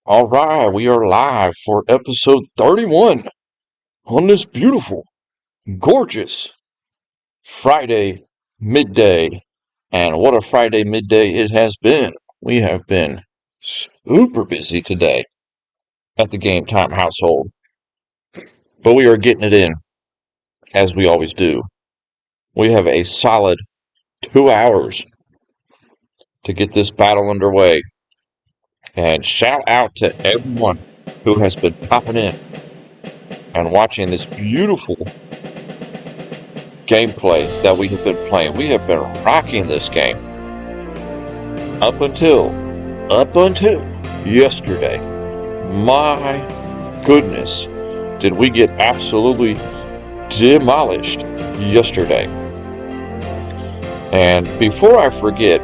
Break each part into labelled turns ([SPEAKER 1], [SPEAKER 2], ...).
[SPEAKER 1] All right, we are live for episode 31 on this beautiful, gorgeous Friday midday. And what a Friday midday it has been. We have been super busy today at the Game Time household, but we are getting it in as we always do. We have a solid 2 hours to get this battle underway. And shout out to everyone who has been popping in and watching this beautiful gameplay that we have been playing. We have been rocking this game up until yesterday. My goodness, did we get absolutely demolished yesterday. And before I forget,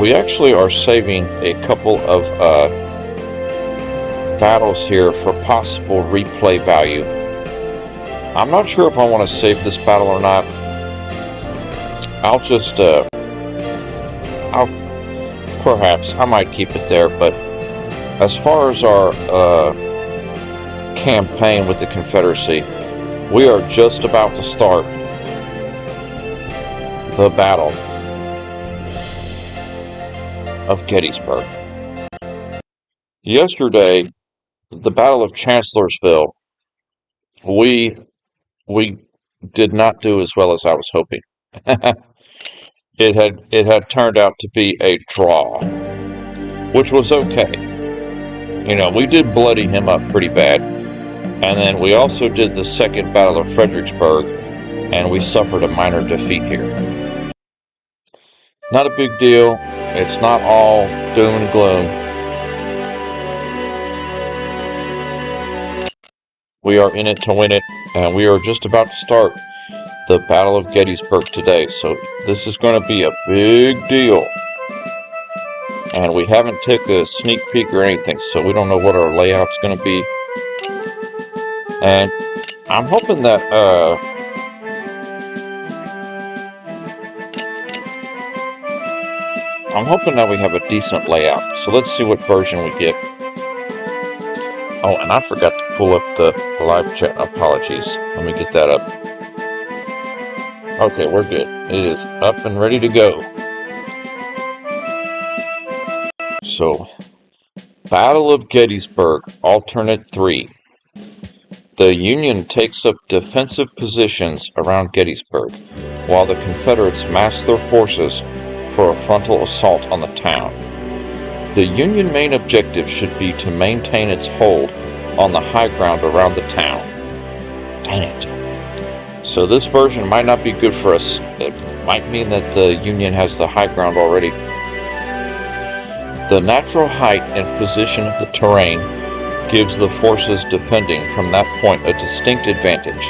[SPEAKER 1] we actually are saving a couple of battles here for possible replay value. I'm not sure if I want to save this battle or not. I might keep it there, but as far as our campaign with the Confederacy, we are just about to start the Battle of Gettysburg. Yesterday, the Battle of Chancellorsville, we did not do as well as I was hoping. It had turned out to be a draw, which was okay. We did bloody him up pretty bad. And then we also did the second Battle of Fredericksburg, and we suffered a minor defeat here. Not a big deal. It's not all doom and gloom. We are in it to win it, and we are just about to start the Battle of Gettysburg today. So this is going to be a big deal. And we haven't taken a sneak peek or anything, so we don't know what our layout's going to be. And I'm hoping that we have a decent layout. So let's see what version we get. Oh, and I forgot to pull up the live chat. Apologies. Let me get that up. Okay, we're good. It is up and ready to go. So, Battle of Gettysburg, Alternate 3. The Union takes up defensive positions around Gettysburg, while the Confederates mass their forces for a frontal assault on the town. The Union main objective should be to maintain its hold on the high ground around the town. Dang it. So this version might not be good for us. It might mean that the Union has the high ground already. The natural height and position of the terrain gives the forces defending from that point a distinct advantage.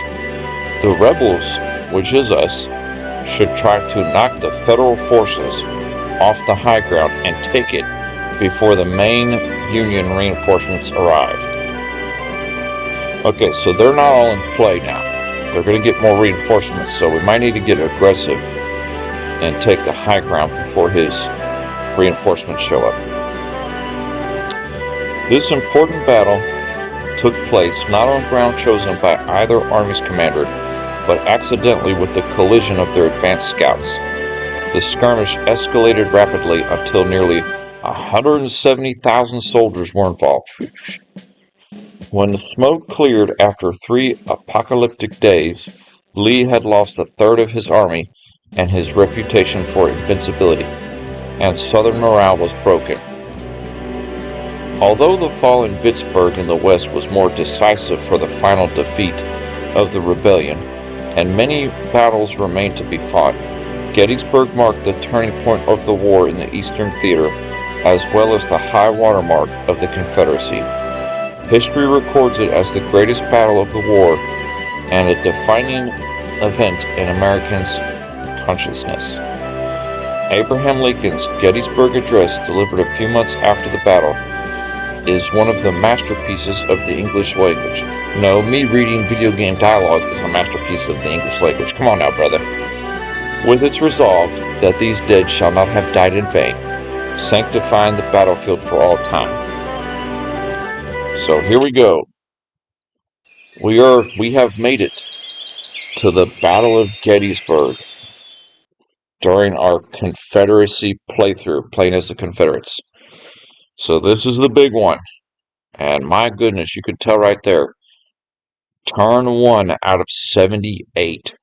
[SPEAKER 1] The rebels, which is us, should try to knock the Federal forces off the high ground and take it before the main Union reinforcements arrive. Okay, so they're not all in play now. They're going to get more reinforcements, so we might need to get aggressive and take the high ground before his reinforcements show up. This important battle took place not on ground chosen by either army's commander, but accidentally with the collision of their advanced scouts. The skirmish escalated rapidly until nearly 170,000 soldiers were involved. When the smoke cleared after 3 apocalyptic days, Lee had lost a third of his army and his reputation for invincibility, and Southern morale was broken. Although the fall in Vicksburg in the west was more decisive for the final defeat of the rebellion, and many battles remained to be fought, Gettysburg marked the turning point of the war in the Eastern Theater, as well as the high water mark of the Confederacy. History records it as the greatest battle of the war and a defining event in Americans' consciousness. Abraham Lincoln's Gettysburg Address, delivered a few months after the battle, is one of the masterpieces of the English language. No, me reading video game dialogue is a masterpiece of the English language. Come on now, brother. With its resolve that these dead shall not have died in vain, sanctifying the battlefield for all time. So here we go. We have made it to the Battle of Gettysburg during our Confederacy playthrough, playing as the Confederates. So this is the big one. And my goodness, you could tell right there. Turn 1 out of 78.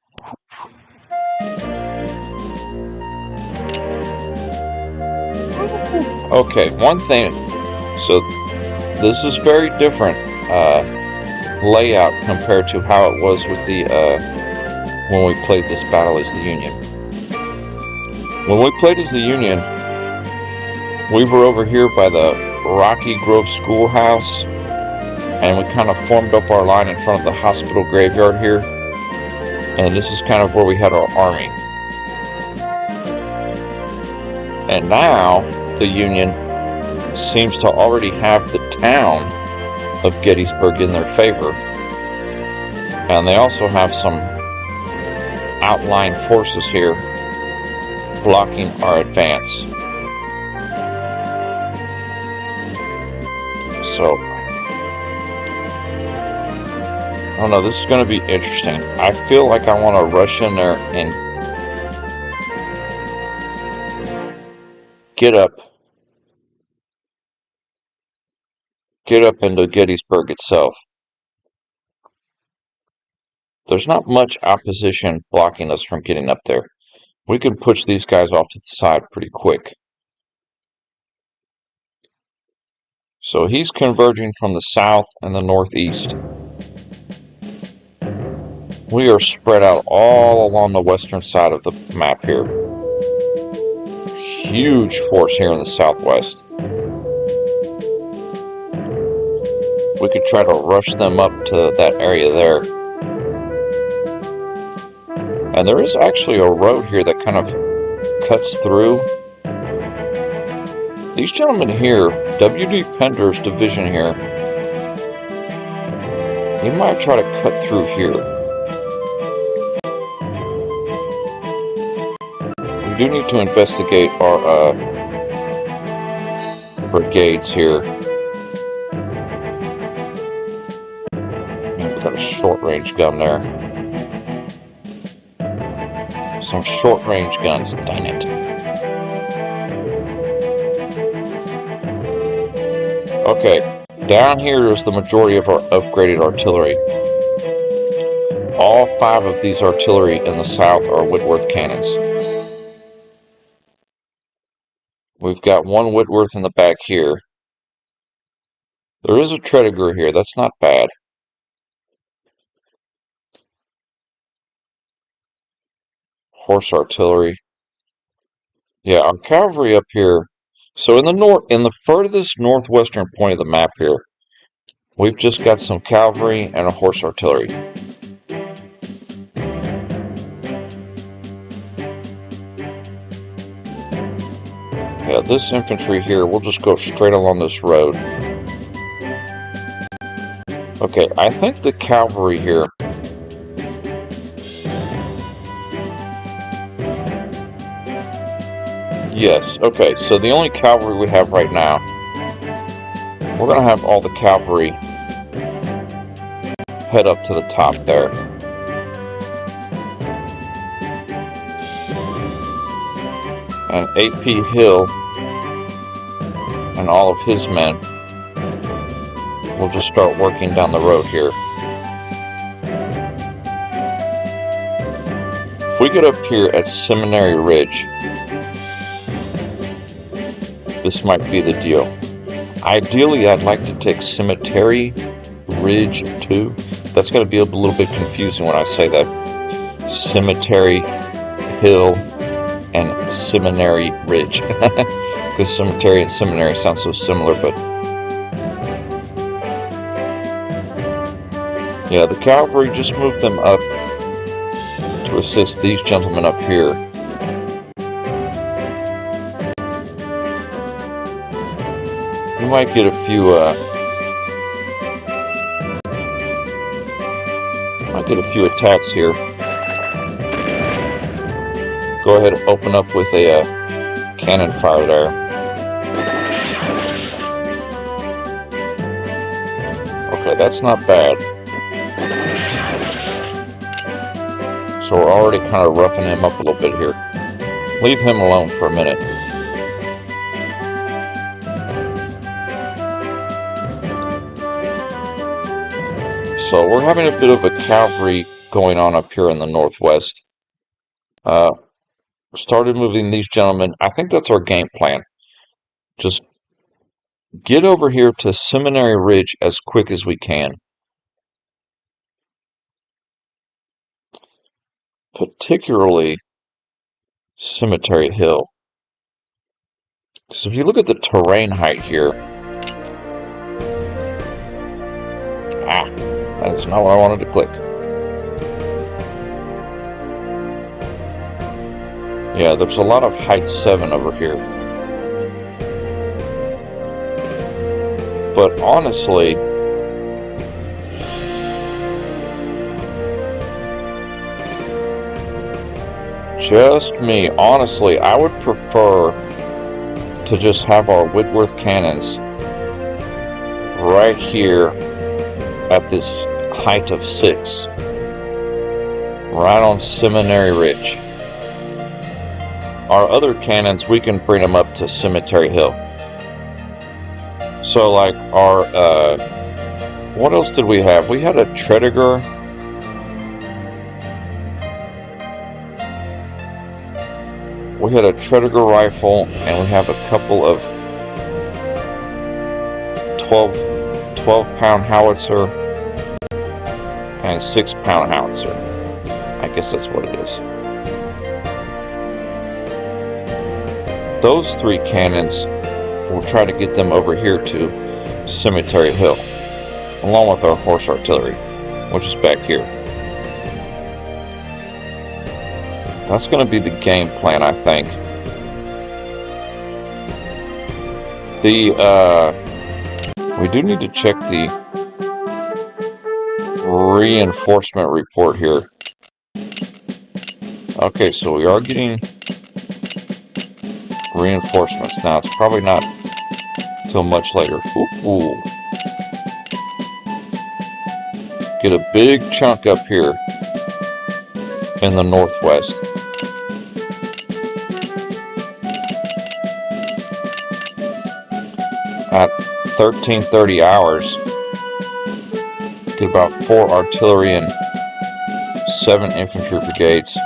[SPEAKER 1] Okay, one thing. So this is very different layout compared to how it was with the when we played this battle as the Union. When we played as the Union, we were over here by the Rocky Grove Schoolhouse, and we kind of formed up our line in front of the hospital graveyard here. And this is kind of where we had our army. And now the Union seems to already have the town of Gettysburg in their favor. And they also have some outlying forces here blocking our advance. So, I don't know, this is going to be interesting. I feel like I want to rush in there and get up into Gettysburg itself. There's not much opposition blocking us from getting up there. We can push these guys off to the side pretty quick. So he's converging from the south and the northeast. We are spread out all along the western side of the map here. Huge force here in the southwest. We could try to rush them up to that area there. And there is actually a road here that kind of cuts through. These gentlemen here, W.D. Pender's division here, he might try to cut through here. We do need to investigate our brigades here. We've got a short-range gun there. Some short-range guns, dang it. Okay, down here is the majority of our upgraded artillery. All 5 of these artillery in the south are Whitworth cannons. We've got 1 Whitworth in the back here. There is a Tredegar here, that's not bad. Horse artillery. Yeah, our cavalry up here. So in the furthest northwestern point of the map here, we've just got some cavalry and a horse artillery. Yeah, this infantry here, we'll just go straight along this road. Okay, I think the cavalry here. Yes, okay, so the only cavalry we have right now, we're going to have all the cavalry head up to the top there. And A.P. Hill and all of his men will just start working down the road here. If we get up here at Seminary Ridge, this might be the deal. Ideally, I'd like to take Cemetery Ridge too. That's going to be a little bit confusing when I say that. Cemetery Hill and Seminary Ridge. Because cemetery and seminary sound so similar, but... yeah, the cavalry just moved them up to assist these gentlemen up here. We might get a few attacks here. Go ahead and open up with a cannon fire there. That's not bad. So we're already kind of roughing him up a little bit here. Leave him alone for a minute. So we're having a bit of a cavalry going on up here in the northwest. Started moving these gentlemen. I think that's our game plan. Just get over here to Seminary Ridge as quick as we can. Particularly Cemetery Hill. Because if you look at the terrain height here, that is not what I wanted to click. Yeah, there's a lot of height 7 over here. But honestly, just me, honestly, I would prefer to just have our Whitworth cannons right here at this height of 6, right on Seminary Ridge. Our other cannons, we can bring them up to Cemetery Hill. So like our, what else did we have? We had a Tredegar. We had a Tredegar rifle, and we have a couple of 12-pound howitzer and 6-pound howitzer. I guess that's what it is. Those 3 cannons, we'll try to get them over here to Cemetery Hill, along with our horse artillery, which is back here. That's going to be the game plan, I think. We do need to check the reinforcement report here. Okay, so we are getting reinforcements. Now, it's probably not till much later. Ooh. Get a big chunk up here in the northwest. At 1330 hours, get about 4 artillery and 7 infantry brigades.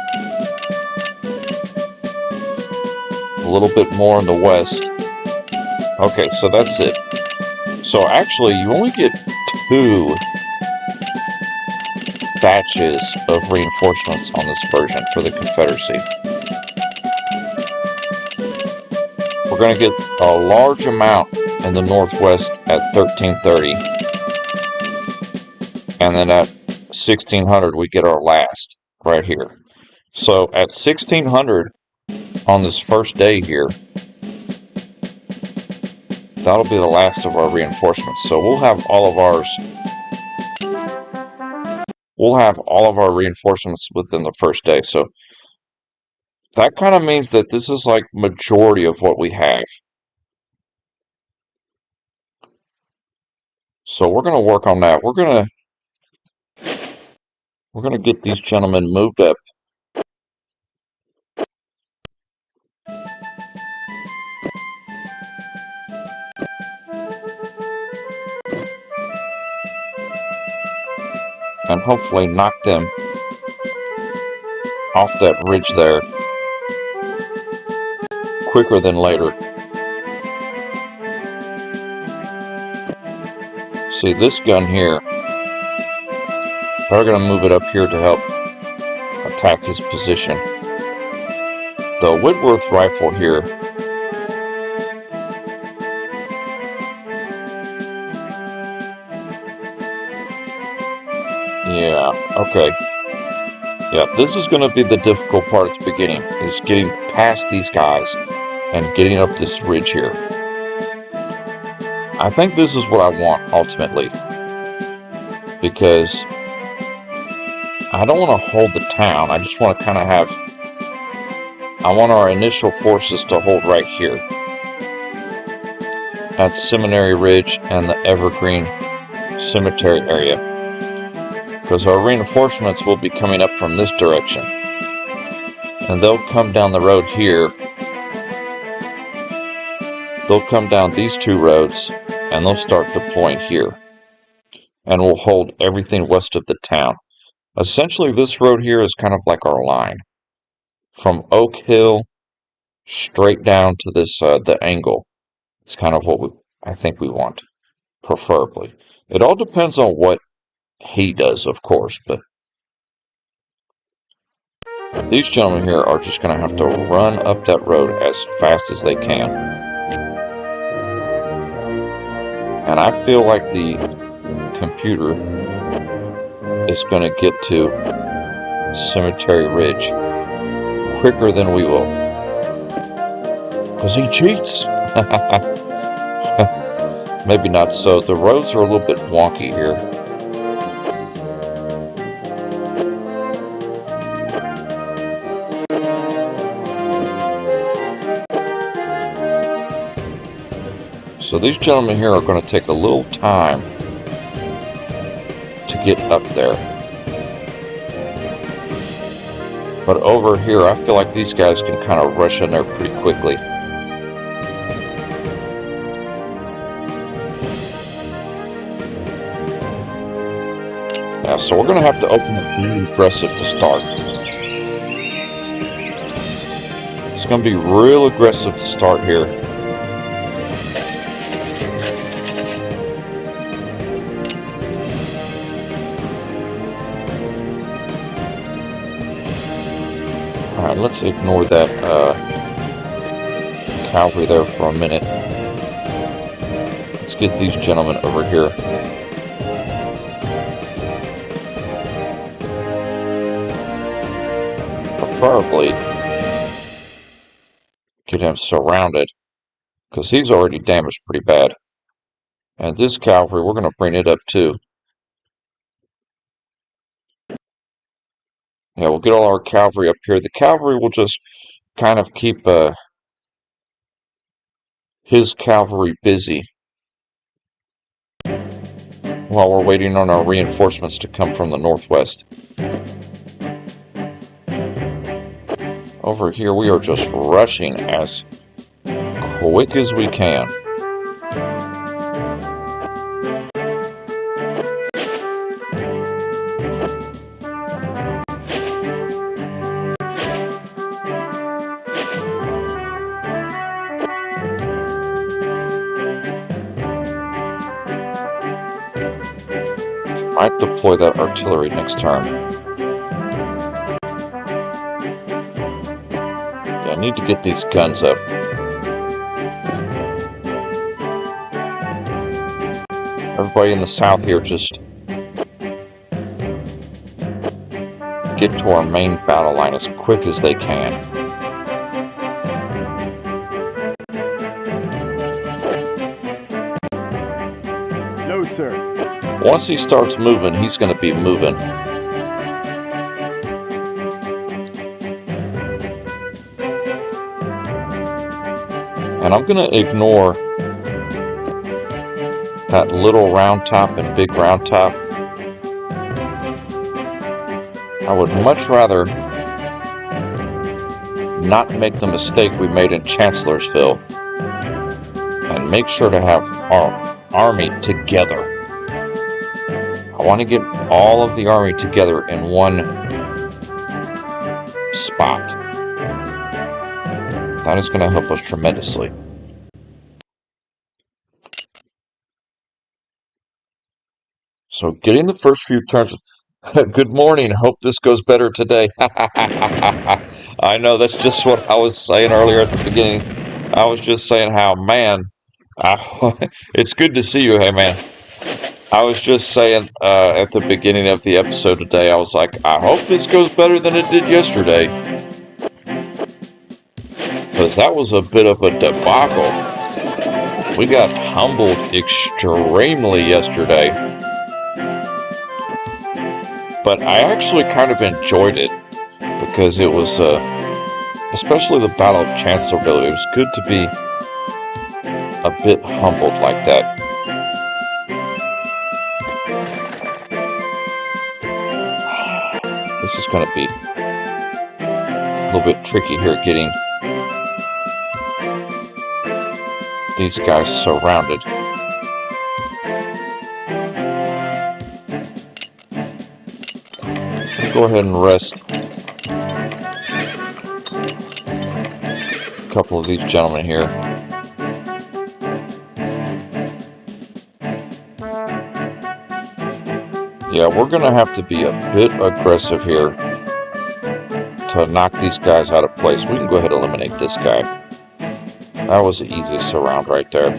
[SPEAKER 1] A little bit more in the west. Okay, so that's it. So actually, you only get 2 batches of reinforcements on this version for the Confederacy. We're going to get a large amount in the northwest at 1330, and then at 1600 we get our last right here. So at 1600 on this first day here, that'll be the last of our reinforcements. So we'll have all of ours. We'll have all of our reinforcements within the first day. So that kind of means that this is like majority of what we have. So we're going to work on that. We're going to get these gentlemen moved up. And hopefully knock them off that ridge there quicker than later. See, this gun here, they're going to move it up here to help attack his position. The Whitworth rifle here, yeah, okay. Yeah, this is going to be the difficult part at the beginning, is getting past these guys and getting up this ridge here. I think this is what I want, ultimately, because I don't want to hold the town. I just want to kind of have, I want our initial forces to hold right here at Seminary Ridge and the Evergreen cemetery area, because our reinforcements will be coming up from this direction, and they'll come down the road here. They'll come down these two roads, and they'll start deploying here, and we'll hold everything west of the town. Essentially, this road here is kind of like our line from Oak Hill straight down to this the angle. It's kind of what I think we want, preferably. It all depends on what he does, of course, but these gentlemen here are just going to have to run up that road as fast as they can. And I feel like the computer is going to get to Cemetery Ridge quicker than we will. Because he cheats! Maybe not so. The roads are a little bit wonky here. So these gentlemen here are going to take a little time to get up there. But over here, I feel like these guys can kind of rush in there pretty quickly. Yeah, so we're going to have to open up really aggressive to start. It's going to be real aggressive to start here. Alright, let's ignore that cavalry there for a minute. Let's get these gentlemen over here. Preferably get him surrounded, because he's already damaged pretty bad. And this cavalry, we're going to bring it up too. Yeah, we'll get all our cavalry up here. The cavalry will just kind of keep his cavalry busy while we're waiting on our reinforcements to come from the northwest. Over here, we are just rushing as quick as we can. Might deploy that artillery next turn. Yeah, I need to get these guns up. Everybody in the south here, just get to our main battle line as quick as they can.
[SPEAKER 2] No, sir.
[SPEAKER 1] Once he starts moving, he's going to be moving. And I'm going to ignore that little round top and big round top. I would much rather not make the mistake we made in Chancellorsville and make sure to have our army together. I want to get all of the army together in one spot. That is going to help us tremendously. So getting the first few turns. Good morning. Hope this goes better today. I know, that's just what I was saying earlier at the beginning. I was just saying how, man, it's good to see you. Hey, man. I was just saying at the beginning of the episode today, I was like, I hope this goes better than it did yesterday. Because that was a bit of a debacle. We got humbled extremely yesterday. But I actually kind of enjoyed it. Because it was, especially the Battle of Chancellorsville, it was good to be a bit humbled like that. this is going to be a little bit tricky here, getting these guys surrounded. Go ahead and rest a couple of these gentlemen here. Yeah, we're going to have to be a bit aggressive here to knock these guys out of place. We can go ahead and eliminate this guy. That was the easiest surround right there.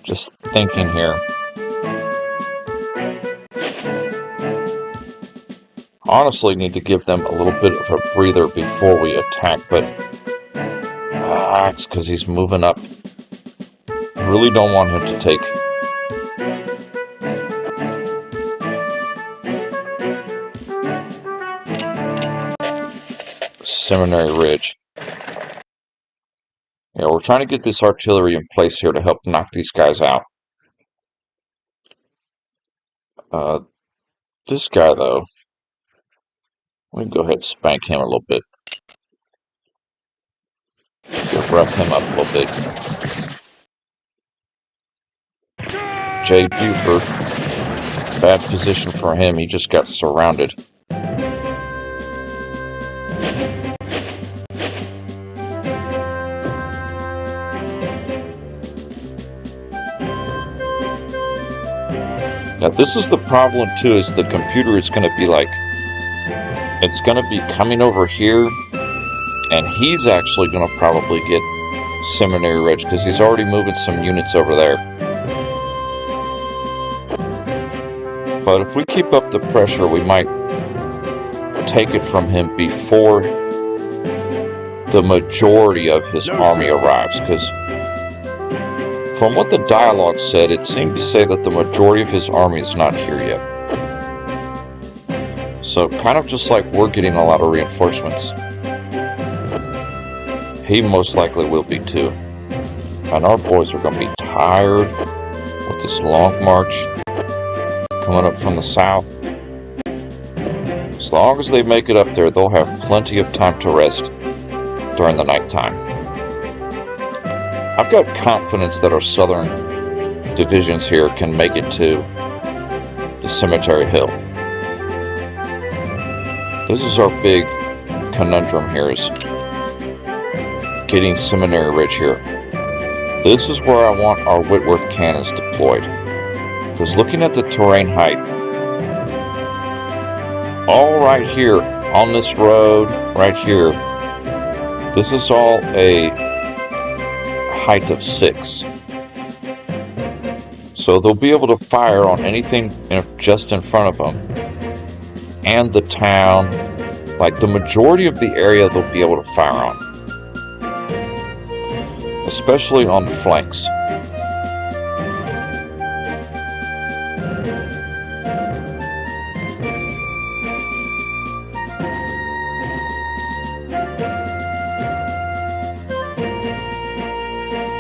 [SPEAKER 1] Just thinking here. Honestly, need to give them a little bit of a breather before we attack, but it's because he's moving up. I really don't want him to take Seminary Ridge. Yeah, we're trying to get this artillery in place here to help knock these guys out. This guy, though, we can go ahead and spank him a little bit. Rough him up a little bit. Jay Buford. Bad position for him. He just got surrounded. Now this is the problem too, is the computer is going to be like, it's going to be coming over here, and he's actually going to probably get Seminary Ridge because he's already moving some units over there. But if we keep up the pressure, we might take it from him before the majority of his army arrives, because from what the dialogue said, it seemed to say that the majority of his army is not here yet. So kind of just like we're getting a lot of reinforcements, he most likely will be too. And our boys are going to be tired with this long march coming up from the south. As long as they make it up there, they'll have plenty of time to rest during the nighttime. I've got confidence that our southern divisions here can make it to the Cemetery Hill. This is our big conundrum here, is getting Seminary Ridge here. This is where I want our Whitworth cannons deployed. Because looking at the terrain height, all right here on this road, right here, this is all a height of 6. So they'll be able to fire on anything just in front of them. And the town, like the majority of the area they'll be able to fire on. Especially on the flanks.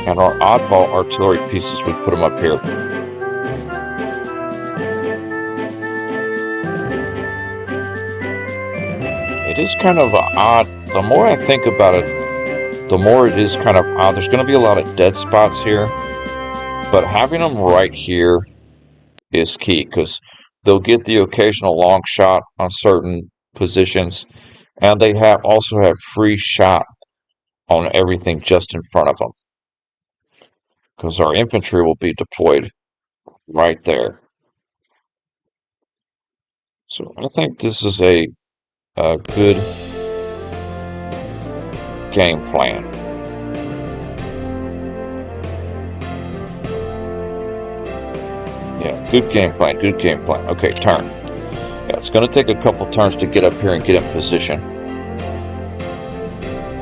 [SPEAKER 1] And our oddball artillery pieces, we put them up here. It is kind of odd. The more I think about it, the more it is kind of odd. There's going to be a lot of dead spots here. But having them right here is key, because they'll get the occasional long shot on certain positions. And they also have free shot on everything just in front of them, because our infantry will be deployed right there. So I think this is a good game plan. Yeah, good game plan, good game plan. Okay, turn. Yeah, it's going to take a couple turns to get up here and get in position.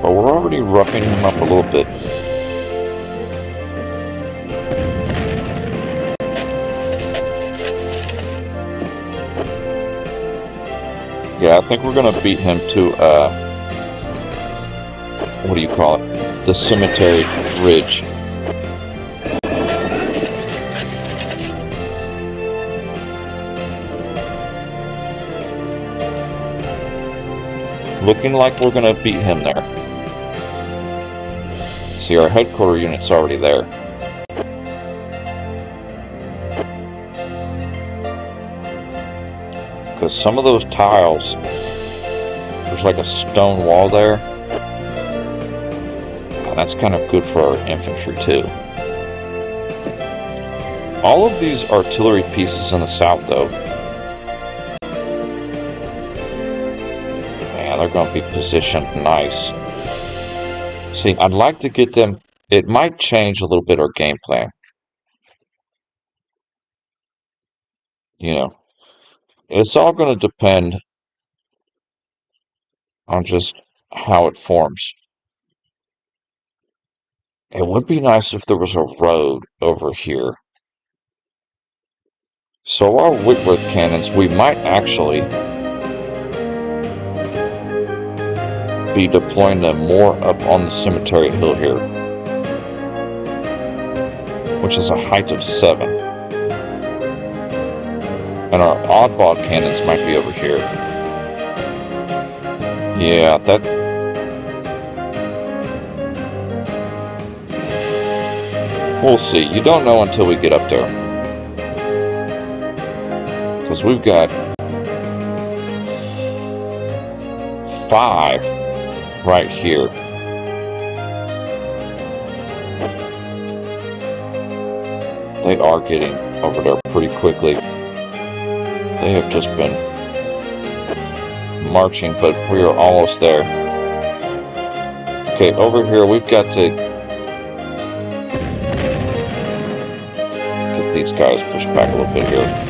[SPEAKER 1] But we're already roughing him up a little bit. Yeah, I think we're gonna beat him to, what do you call it? The Cemetery Ridge. Looking like we're gonna beat him there. See, our headquarter unit's already there. Because some of those tiles, there's like a stone wall there. And that's kind of good for our infantry too. All of these artillery pieces in the south though, man, they're going to be positioned nice. See, I'd like to get them, it might change a little bit our game plan. You know, it's all going to depend on just how it forms. It would be nice if there was a road over here. So our Whitworth cannons, we might actually be deploying them more up on the cemetery hill here, which is a height of 7. And our oddball cannons might be over here. Yeah, that... We'll see. You don't know until we get up there. Because we've got 5 right here. They are getting over there pretty quickly. They have just been marching, but we are almost there. Okay, over here we've got to get these guys pushed back a little bit here.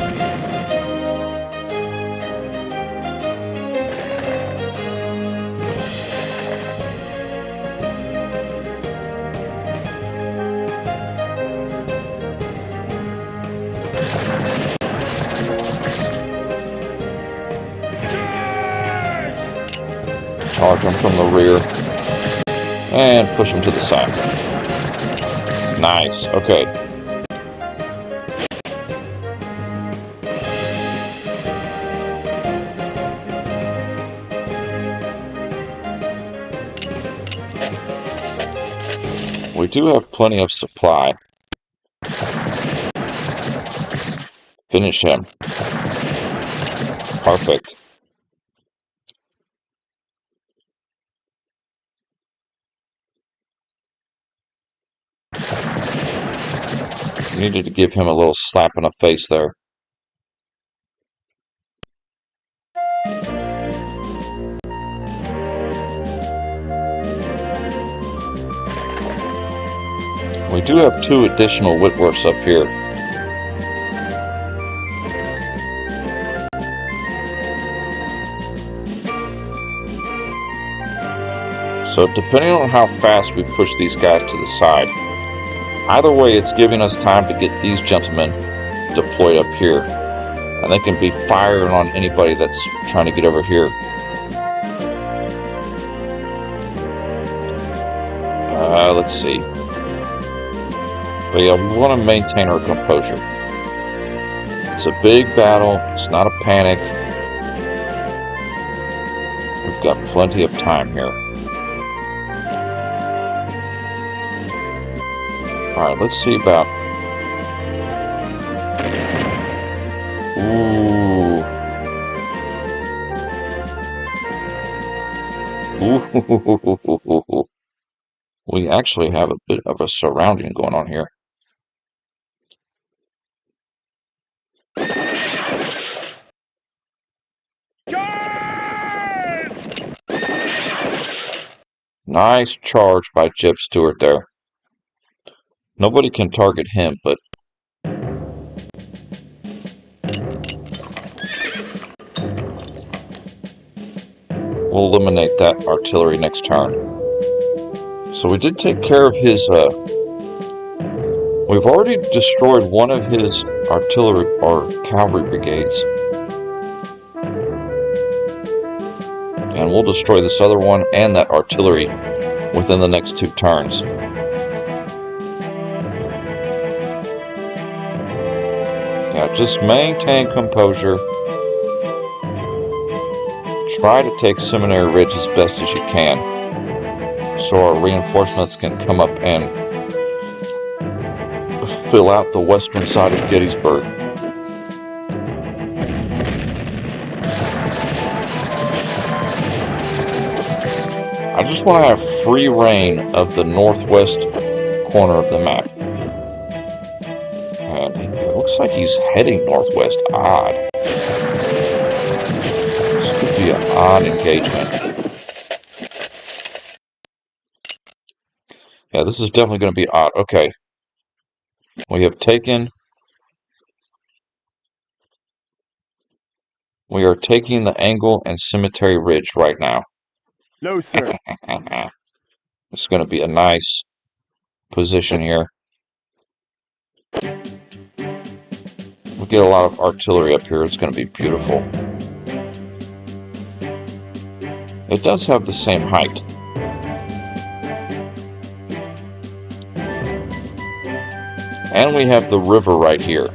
[SPEAKER 1] Charge them from the rear and push them to the side. Nice. Okay. We do have plenty of supply. Finish him. Perfect. Needed to give him a little slap in the face there. We do have 2 additional Whitworths up here. So depending on how fast we push these guys to the side, either way it's giving us time to get these gentlemen deployed up here. And they can be firing on anybody that's trying to get over here. Let's see. But yeah, we want to maintain our composure. It's a big battle. It's not a panic. We've got plenty of time here. Alright, let's see about... Ooh. We actually have a bit of a surrounding going on here. Nice charge by Jeb Stewart there. Nobody can target him, but we'll eliminate that artillery next turn. So we did take care of his, we've already destroyed one of his artillery or cavalry brigades. And we'll destroy this other one and that artillery within the next 2 turns. Yeah, just maintain composure. Try to take Seminary Ridge as best as you can, so our reinforcements can come up and fill out the western side of Gettysburg. I just want to have free reign of the northwest corner of the map. And it looks like he's heading northwest. Odd. This could be an odd engagement. Yeah, this is definitely going to be odd. Okay. We are taking the Angle and Cemetery Ridge right now.
[SPEAKER 2] No, sir.
[SPEAKER 1] It's going to be a nice position here. We get a lot of artillery up here. It's going to be beautiful. It does have the same height. And we have the river right here.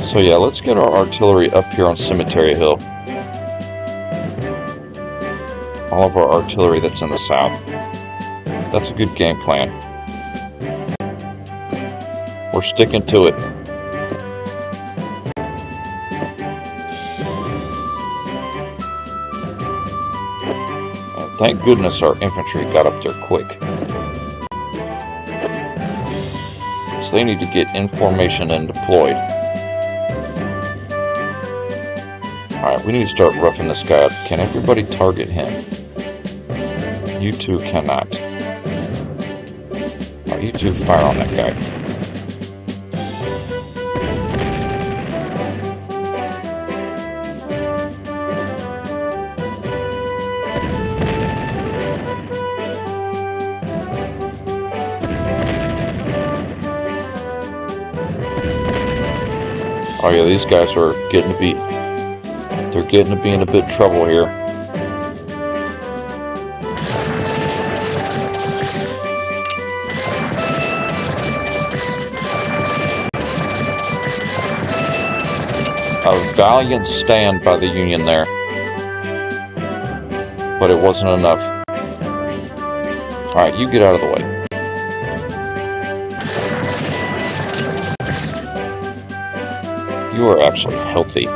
[SPEAKER 1] So yeah, let's get our artillery up here on Cemetery Hill. All of our artillery that's in the south. That's a good game plan. We're sticking to it. And thank goodness our infantry got up there quick. So they need to get in formation and deployed. Alright, we need to start roughing this guy up. Can everybody target him? You two cannot. Alright, you two fire on that guy. Oh yeah, these guys are getting to be... They're getting to be in a bit of trouble here. A valiant stand by the Union there. But it wasn't enough. Alright, you get out of the way. You are actually healthy.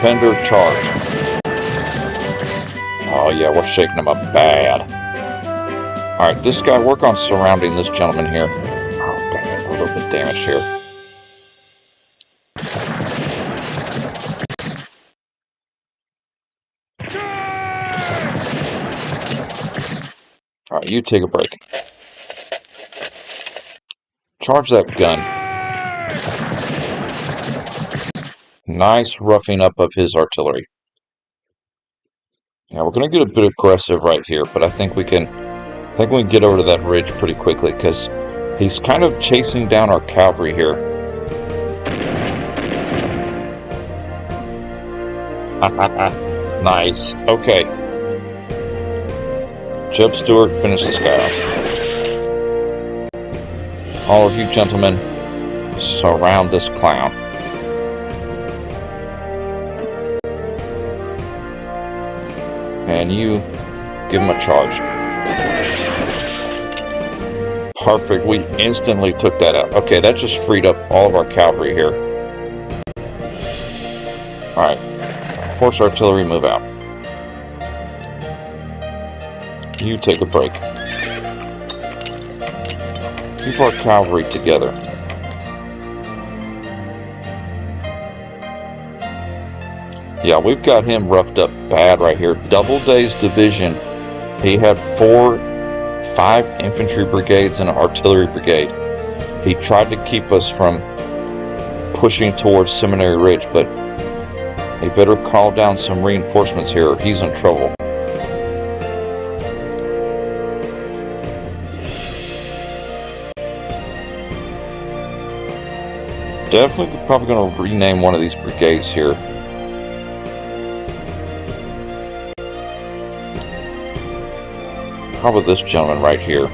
[SPEAKER 1] Fender, charge. Oh yeah, we're shaking him up bad. Alright, this guy, work on surrounding this gentleman here. Oh dang it, we're a little bit damaged here. Alright, you take a break. Charge that gun. Nice roughing up of his artillery. Yeah, we're going to get a bit aggressive right here, but I think we can get over to that ridge pretty quickly because he's kind of chasing down our cavalry here. Nice. Okay. Jeb Stuart, finish this guy off. All of you gentlemen, surround this clown. And you give him a charge. Perfect. We instantly took that out. Okay, that just freed up all of our cavalry here. Alright. Horse artillery, move out. You take a break. Keep our cavalry together. Yeah, we've got him roughed up bad right here. Doubleday's division. He had 5 infantry brigades and an artillery brigade. He tried to keep us from pushing towards Seminary Ridge, but he better call down some reinforcements here or he's in trouble. Definitely probably going to rename one of these brigades here. How about this gentleman right here?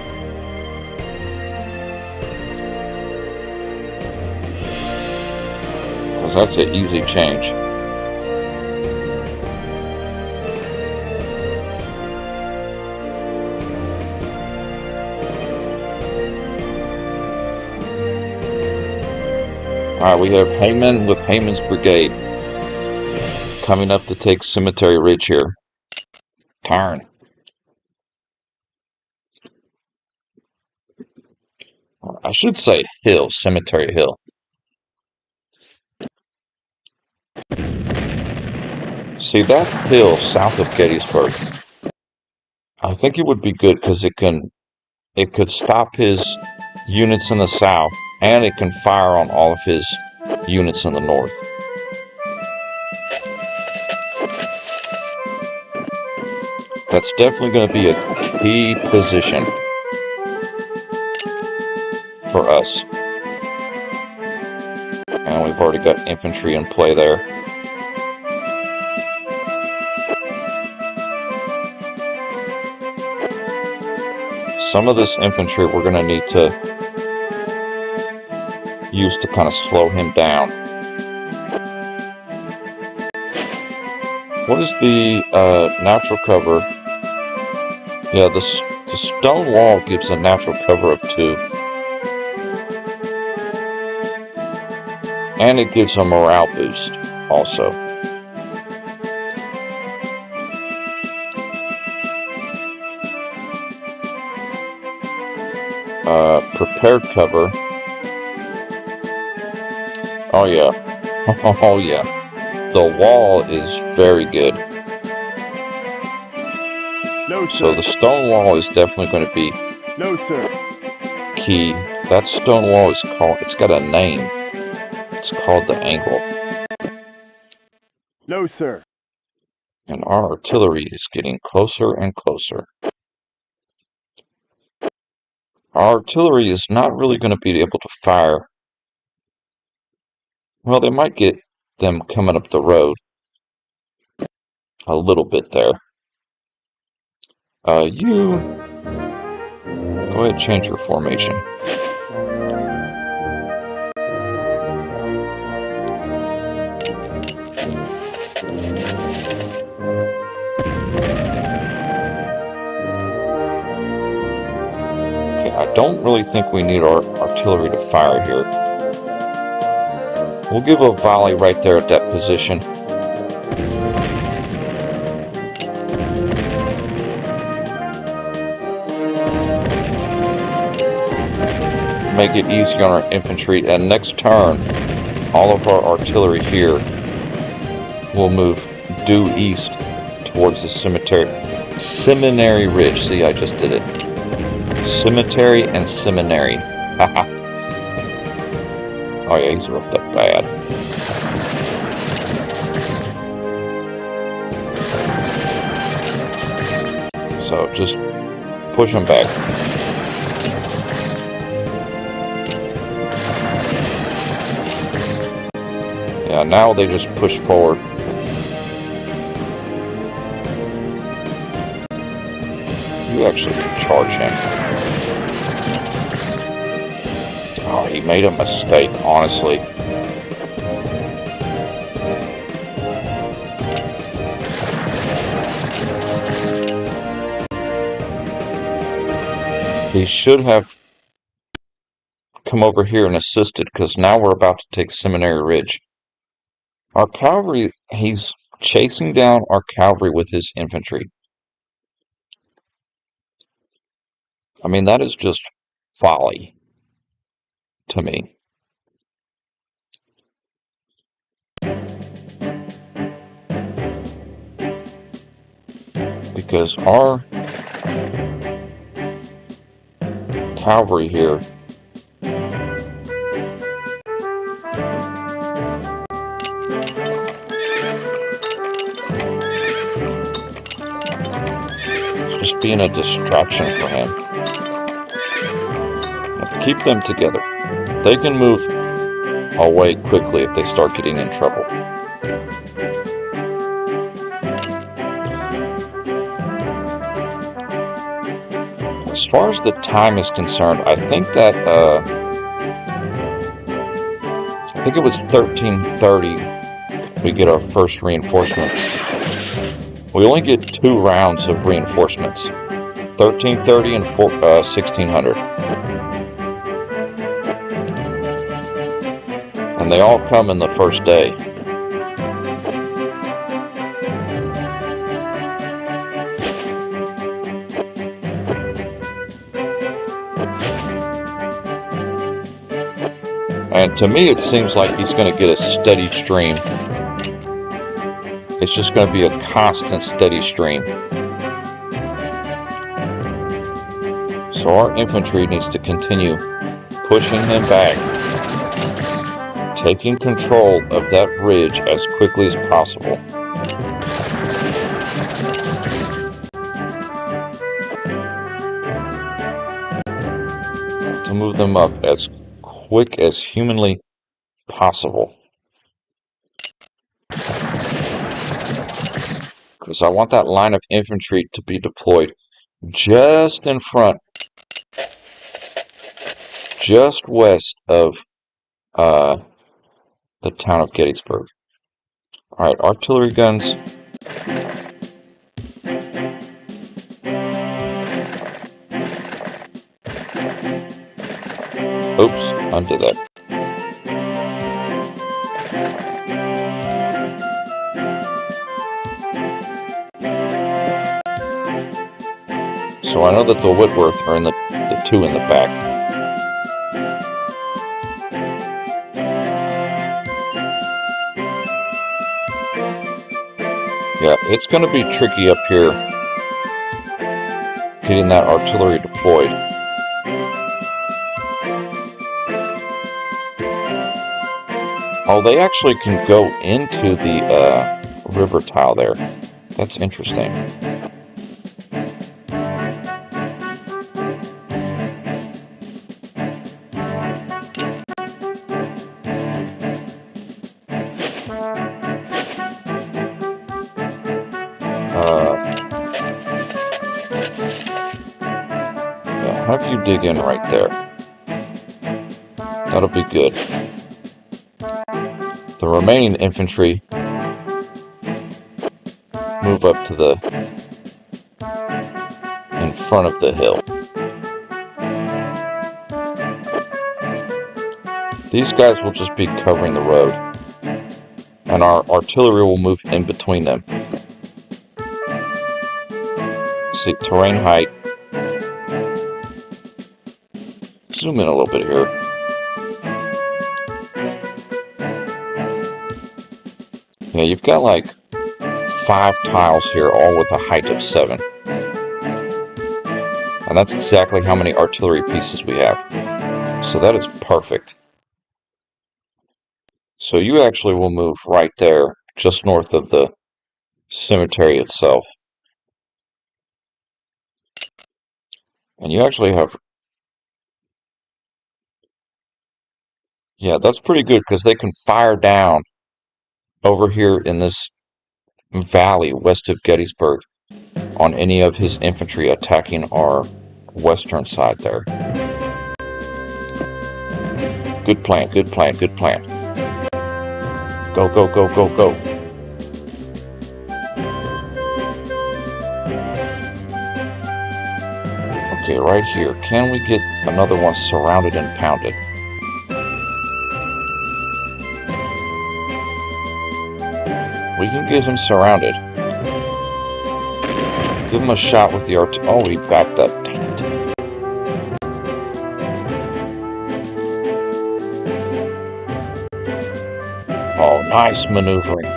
[SPEAKER 1] Because that's an easy change. Alright, we have Heyman with Heyman's Brigade coming up to take Cemetery Ridge here. Turn. I should say Hill, Cemetery Hill. See, that hill south of Gettysburg, I think it would be good because it could stop his units in the south, and it can fire on all of his units in the north. That's definitely going to be a key position for us. And we've already got infantry in play there. Some of this infantry we're going to need to use to kind of slow him down. What is the natural cover? Yeah, the stone wall gives a natural cover of 2. And it gives a morale boost also. Prepared cover. Oh yeah. Oh yeah. The wall is very good.
[SPEAKER 2] No, sir.
[SPEAKER 1] So the stone wall is definitely going to be
[SPEAKER 2] No, sir.
[SPEAKER 1] Key. That stone wall is called, it's got a name. It's called the Angle.
[SPEAKER 2] No, sir.
[SPEAKER 1] And our artillery is getting closer and closer. Our artillery is not really going to be able to fire. Well, they might get them coming up the road a little bit there. You go ahead and change your formation. Okay, I don't really think we need our artillery to fire here. We'll give a volley right there at that position. Make it easy on our infantry, and next turn all of our artillery here will move due east towards the Seminary Ridge. See, I just did it. Cemetery and Seminary. Haha. Oh yeah, he's roughed up bad. So just push him back. Yeah, now they just push forward. You actually can charge him. Oh, he made a mistake, honestly. He should have come over here and assisted, because now we're about to take Seminary Ridge. Our cavalry, he's chasing down our cavalry with his infantry. I mean, that is just folly to me. Because our cavalry here is just being a distraction for him. Keep them together. They can move away quickly if they start getting in trouble. As far as the time is concerned, I think that it was 13:30 we get our first reinforcements. We only get 2 rounds of reinforcements, 13:30 and 1600. And they all come in the first day. And to me, it seems like he's going to get a steady stream. It's just going to be a constant, steady stream. So our infantry needs to continue pushing him back, taking control of that ridge as quickly as possible. To move them up as quick as humanly possible. Because I want that line of infantry to be deployed just in front, just west of the town of Gettysburg. Alright, artillery guns. Oops, undid that. So I know that the Whitworth are in the 2 in the back. Yeah, it's going to be tricky up here getting that artillery deployed. Oh, they actually can go into the river tile there. That's interesting. Have you dig in right there. That'll be good. The remaining infantry move up to the in front of the hill. These guys will just be covering the road, and our artillery will move in between them. See, terrain height. Zoom in a little bit here. Yeah, you've got like 5 tiles here, all with a height of 7. And that's exactly how many artillery pieces we have. So that is perfect. So you actually will move right there, just north of the cemetery itself. And you actually have... Yeah, that's pretty good, because they can fire down over here in this valley west of Gettysburg on any of his infantry attacking our western side there. Good plan, good plan, good plan. Go, go, go, go, go. Okay, right here. Can we get another one surrounded and pounded? We can get him surrounded. Give him a shot with the oh, he backed up. Dang it. Oh, nice maneuvering.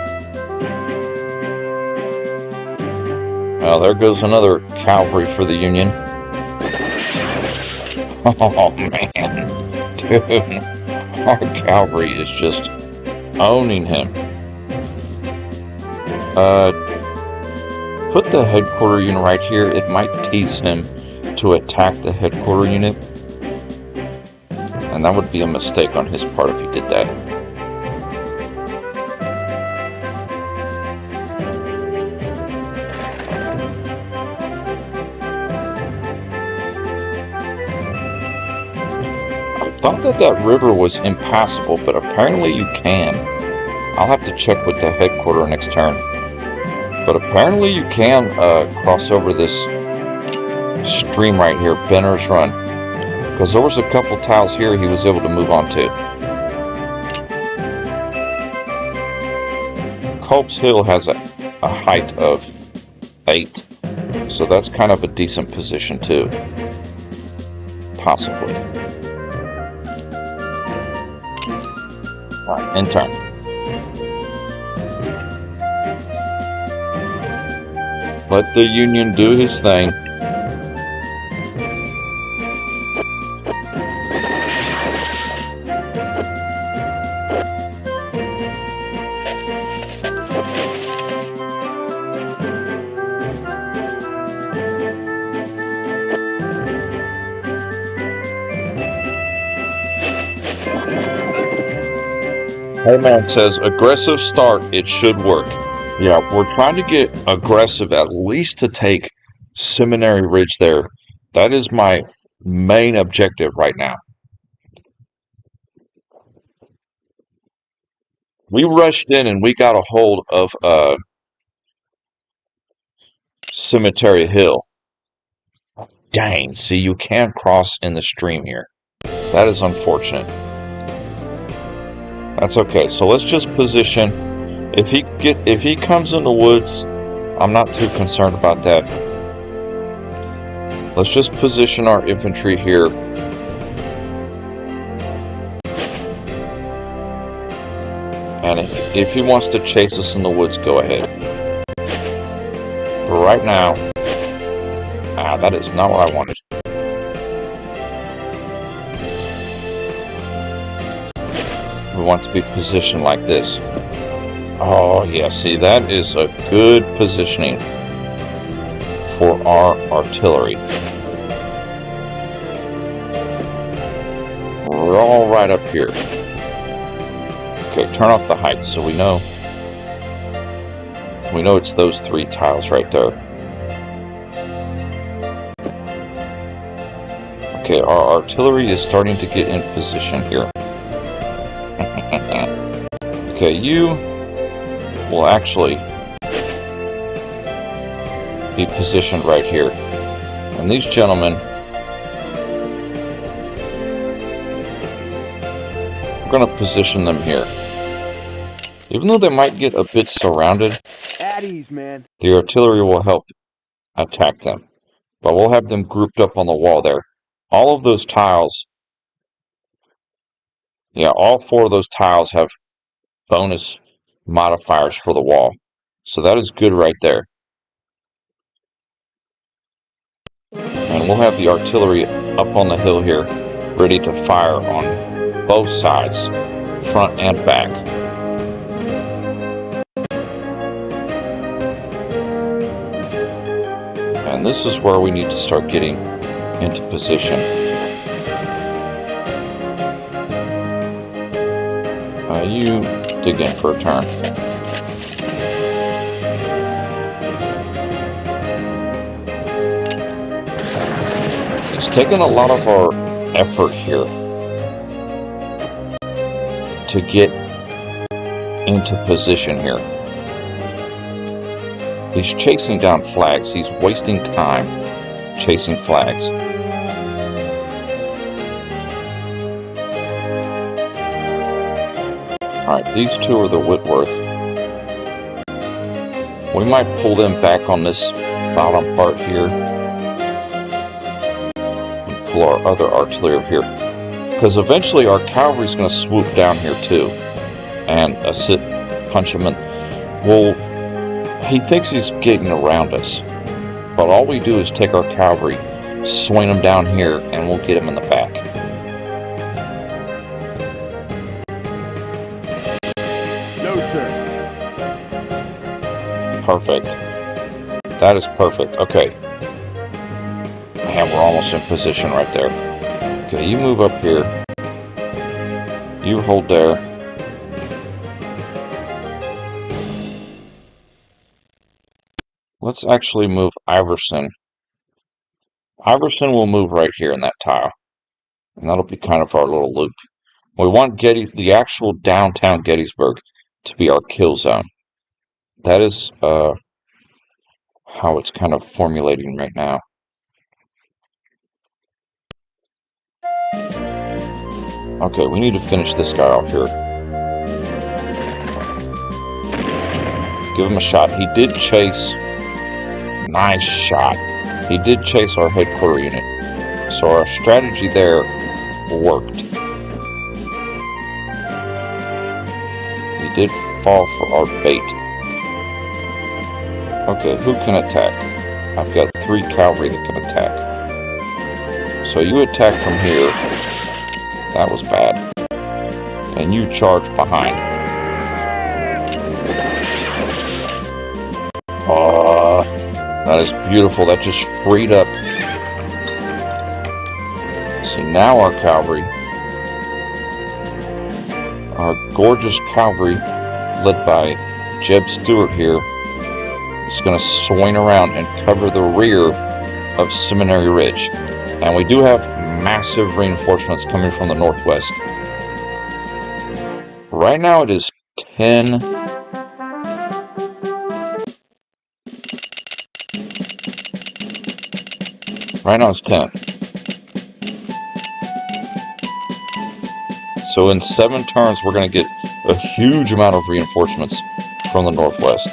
[SPEAKER 1] Well, there goes another cavalry for the Union. Oh, man. Dude, our cavalry is just owning him. Put the headquarter unit right here. It might tease him to attack the headquarter unit. And that would be a mistake on his part if he did that. thought that that river was impassable, but apparently you can. I'll have to check with the headquarters next turn. But apparently you can cross over this stream right here, Benner's Run. Because there was a couple tiles here he was able to move on to. Culp's Hill has a height of 8. So that's kind of a decent position too. Possibly. Alright, in turn. Let the Union do his thing. Hey man says, aggressive start, it should work. Yeah, we're trying to get aggressive at least to take Seminary Ridge there. That is my main objective right now. We rushed in and we got a hold of Cemetery Hill. Dang, see, you can't cross in the stream here. That is unfortunate. That's okay. So let's just position. If he comes in the woods, I'm not too concerned about that. Let's just position our infantry here. And if he wants to chase us in the woods, go ahead. But right now, that is not what I wanted. We want to be positioned like this. Oh, yeah, see, that is a good positioning for our artillery. We're all right up here. Okay, turn off the height so we know. We know it's those 3 tiles right there. Okay, our artillery is starting to get in position here. Okay, you will actually be positioned right here. And these gentlemen, we're going to position them here. Even though they might get a bit surrounded,
[SPEAKER 2] At ease, man.
[SPEAKER 1] the artillery will help attack them. But we'll have them grouped up on the wall there. All of those tiles, yeah, all 4 of those tiles have bonus modifiers for the wall. So that is good right there. And we'll have the artillery up on the hill here, ready to fire on both sides, front and back. And this is where we need to start getting into position. You dig in for a turn. It's taken a lot of our effort here to get into position here. He's chasing down flags. He's wasting time chasing flags. Alright, these 2 are the Whitworth. We might pull them back on this bottom part here. And pull our other artillery over here. Because eventually our cavalry's going to swoop down here too. And punch him in. Well, he thinks he's getting around us. But all we do is take our cavalry, swing them down here, and we'll get him in the back.
[SPEAKER 2] No, sir.
[SPEAKER 1] Perfect. That is perfect. Okay. Man, we're almost in position right there. Okay, you move up here. You hold there. Let's actually move Iverson. Iverson will move right here in that tile. And that'll be kind of our little loop. We want the actual downtown Gettysburg to be our kill zone. That is how it's kind of formulating right now. Okay, we need to finish this guy off here. Give him a shot. He did chase. Nice shot. He did chase our headquarter unit. So our strategy there worked. He did fall for our bait. Okay, who can attack? I've got 3 cavalry that can attack. So you attack from here. That was bad. And you charge behind. Oh, that is beautiful. That just freed up. See, now our cavalry, our gorgeous cavalry, led by Jeb Stewart here, is going to swing around and cover the rear of Seminary Ridge. And we do have massive reinforcements coming from the northwest. Right now it is 10. Right now it's 10. So in 7 turns we're going to get a huge amount of reinforcements from the northwest.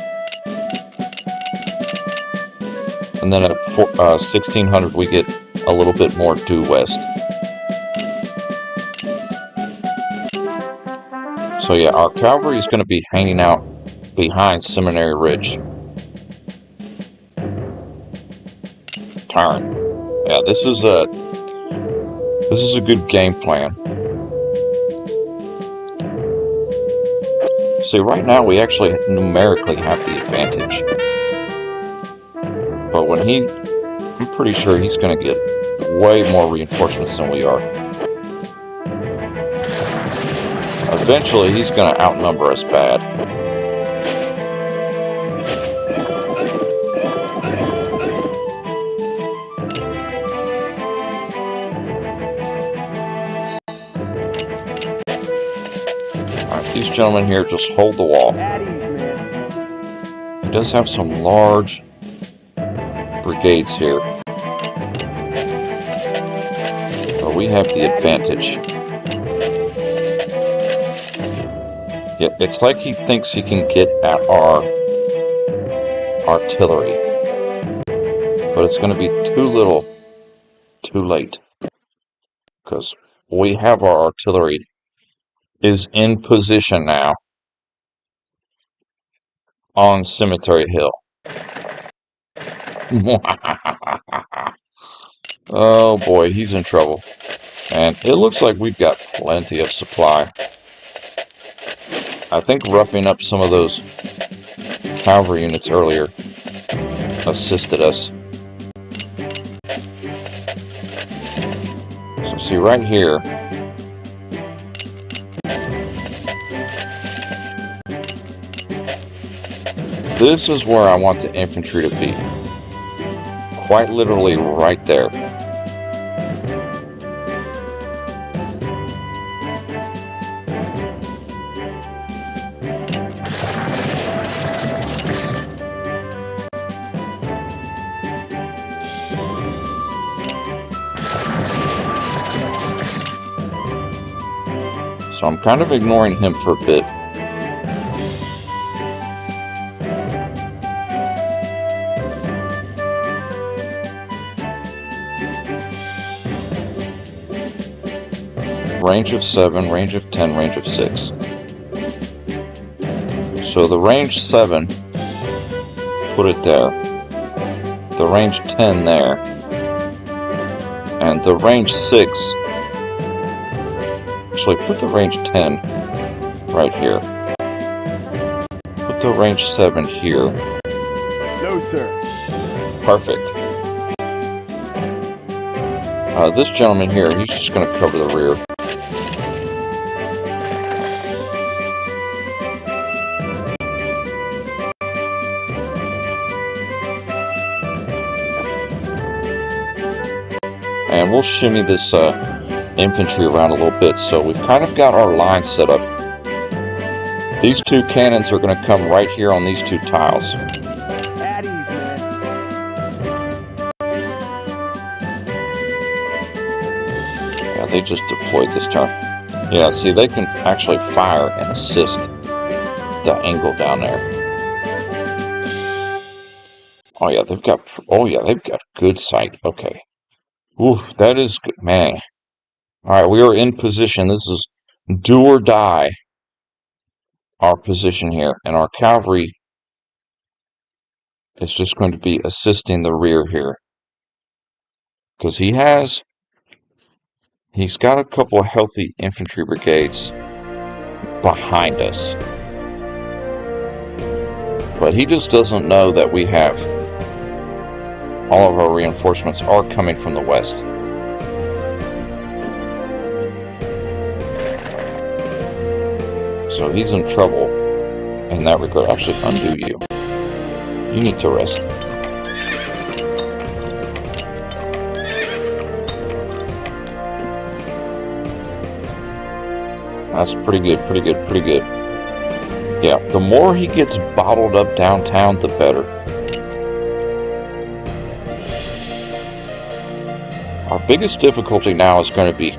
[SPEAKER 1] And then at 1600 we get a little bit more due west. So yeah, our cavalry is going to be hanging out behind Seminary Ridge. Turn. Yeah, this is a good game plan. See, right now we actually numerically have the advantage. But when I'm pretty sure he's going to get way more reinforcements than we are. Eventually, he's going to outnumber us bad. Alright, these gentlemen here just hold the wall. He does have some large brigades here. But we have the advantage. Yeah, it's like he thinks he can get at our artillery. But it's going to be too little, too late. Because we have our artillery is in position now on Cemetery Hill. Oh boy, he's in trouble. And it looks like we've got plenty of supply. I think roughing up some of those cavalry units earlier assisted us. So see right here, this is where I want the infantry to be. Quite literally right there. So I'm kind of ignoring him for a bit. Range of 7, range of 10, range of 6. So the range 7, put it there. The range 10 there. And the range 6, actually put the range 10 right here. Put the range 7 here.
[SPEAKER 2] No, sir.
[SPEAKER 1] Perfect. This gentleman here, he's just going to cover the rear. And we'll shimmy this infantry around a little bit, so we've kind of got our line set up. These two cannons are going to come right here on these two tiles.
[SPEAKER 2] At ease, man.
[SPEAKER 1] Yeah, they just deployed this turn. Yeah, see, they can actually fire and assist the angle down there. Oh yeah, they've got good sight. Okay. Oof, that is good, man. All right, we are in position. This is do or die. Our position here, and our cavalry is just going to be assisting the rear here, because he's got a couple of healthy infantry brigades behind us, but he just doesn't know that we have all of our reinforcements are coming from the west. So he's in trouble in that regard. Actually, undo you. You need to rest. That's pretty good, pretty good, pretty good. Yeah, the more he gets bottled up downtown, the better. Our biggest difficulty now is going to be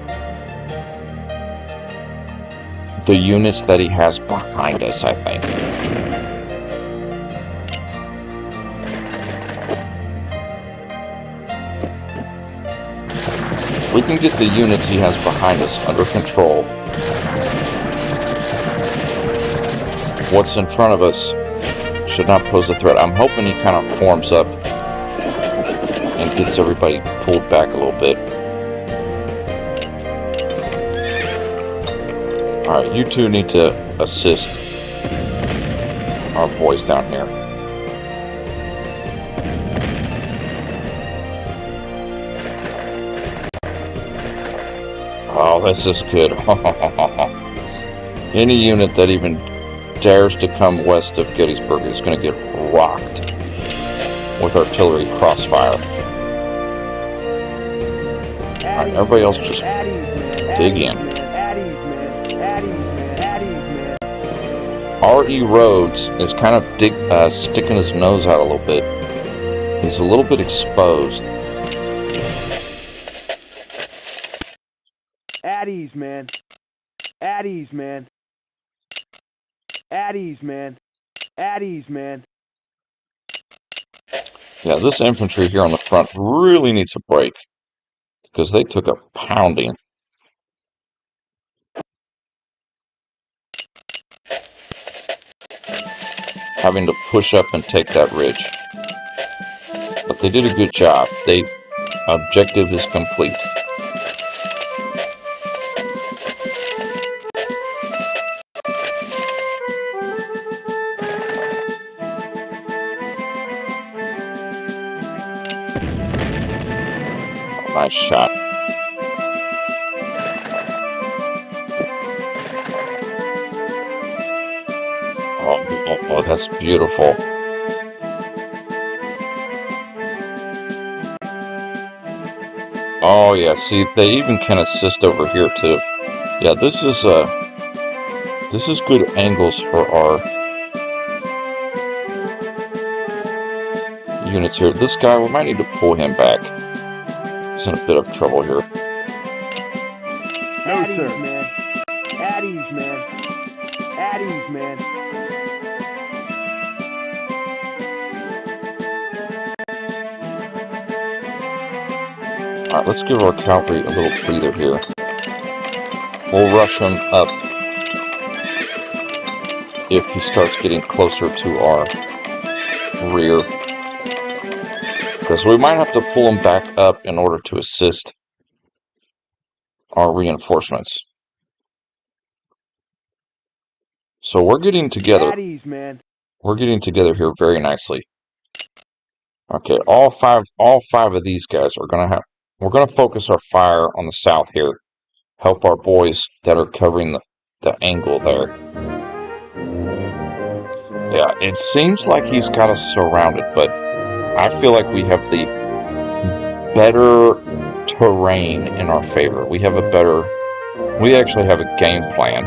[SPEAKER 1] the units that he has behind us, I think. If we can get the units he has behind us under control, what's in front of us should not pose a threat. I'm hoping he kind of forms up and gets everybody pulled back a little bit. Alright, you two need to assist our boys down here. Oh, this is good. Any unit that even dares to come west of Gettysburg is going to get rocked with artillery crossfire. Alright, everybody else just dig in. R.E. Rhodes is kind of sticking his nose out a little bit. He's a little bit exposed.
[SPEAKER 2] At ease, man. At ease, man. At ease, man. At ease, man.
[SPEAKER 1] Yeah, this infantry here on the front really needs a break, because they took a pounding. Having to push up and take that ridge. But they did a good job. Objective is complete. Nice shot. Oh, that's beautiful. Oh yeah, see, they even can assist over here too. Yeah, this is good angles for our units here. This guy, we might need to pull him back. He's in a bit of trouble here.
[SPEAKER 2] No, sir, man. At ease, man. At ease, man.
[SPEAKER 1] Alright, let's give our cavalry a little breather here. We'll rush him up if he starts getting closer to our rear. Because we might have to pull him back up in order to assist our reinforcements. So we're getting together.
[SPEAKER 2] At ease, man.
[SPEAKER 1] We're getting together here very nicely. Okay, all five of these guys are we're gonna focus our fire on the south here. Help our boys that are covering the angle there. Yeah, it seems like he's got us surrounded, but I feel like we have the better terrain in our favor. We actually have a game plan.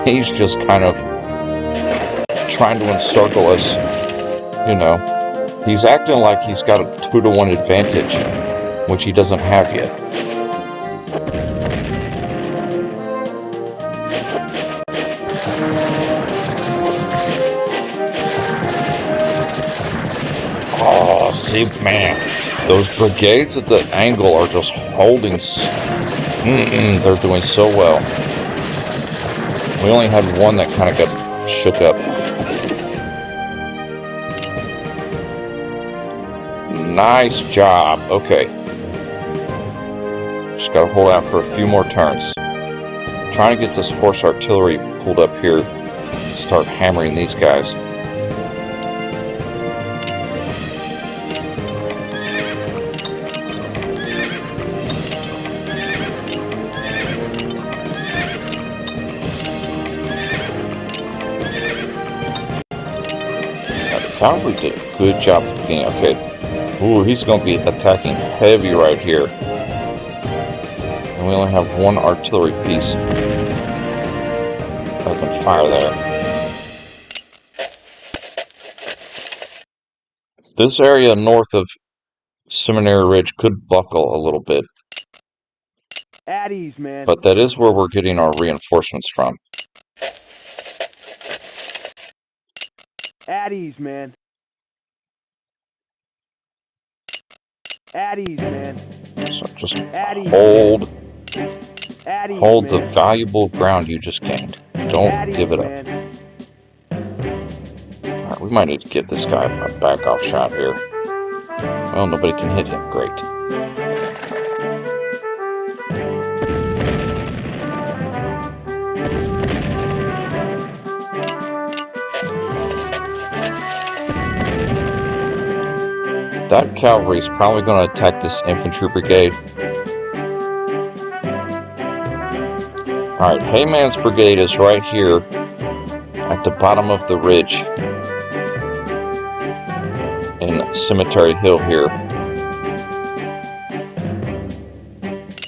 [SPEAKER 1] He's just kind of trying to encircle us, you know. He's acting like he's got a 2-to-1 advantage, which he doesn't have yet. Oh, see, man, those brigades at the angle are just holding. They're doing so well. We only had one that kind of got shook up. Nice job. Okay. Just gotta hold out for a few more turns. Trying to get this horse artillery pulled up here. Start hammering these guys. Cavalry did a good job at the beginning. Okay. Ooh, he's going to be attacking heavy right here. And we only have one artillery piece. I can fire there. This area north of Seminary Ridge could buckle a little bit.
[SPEAKER 2] At ease, man.
[SPEAKER 1] But that is where we're getting our reinforcements from.
[SPEAKER 2] At ease, man. At ease, man.
[SPEAKER 1] So just
[SPEAKER 2] At ease,
[SPEAKER 1] hold
[SPEAKER 2] man.
[SPEAKER 1] the valuable ground you just gained. Don't give it up. Alright, we might need to give this guy a back-off shot here. Well, nobody can hit him. Great. That cavalry is probably going to attack this infantry brigade. Alright, Hayman's brigade is right here at the bottom of the ridge in Cemetery Hill here.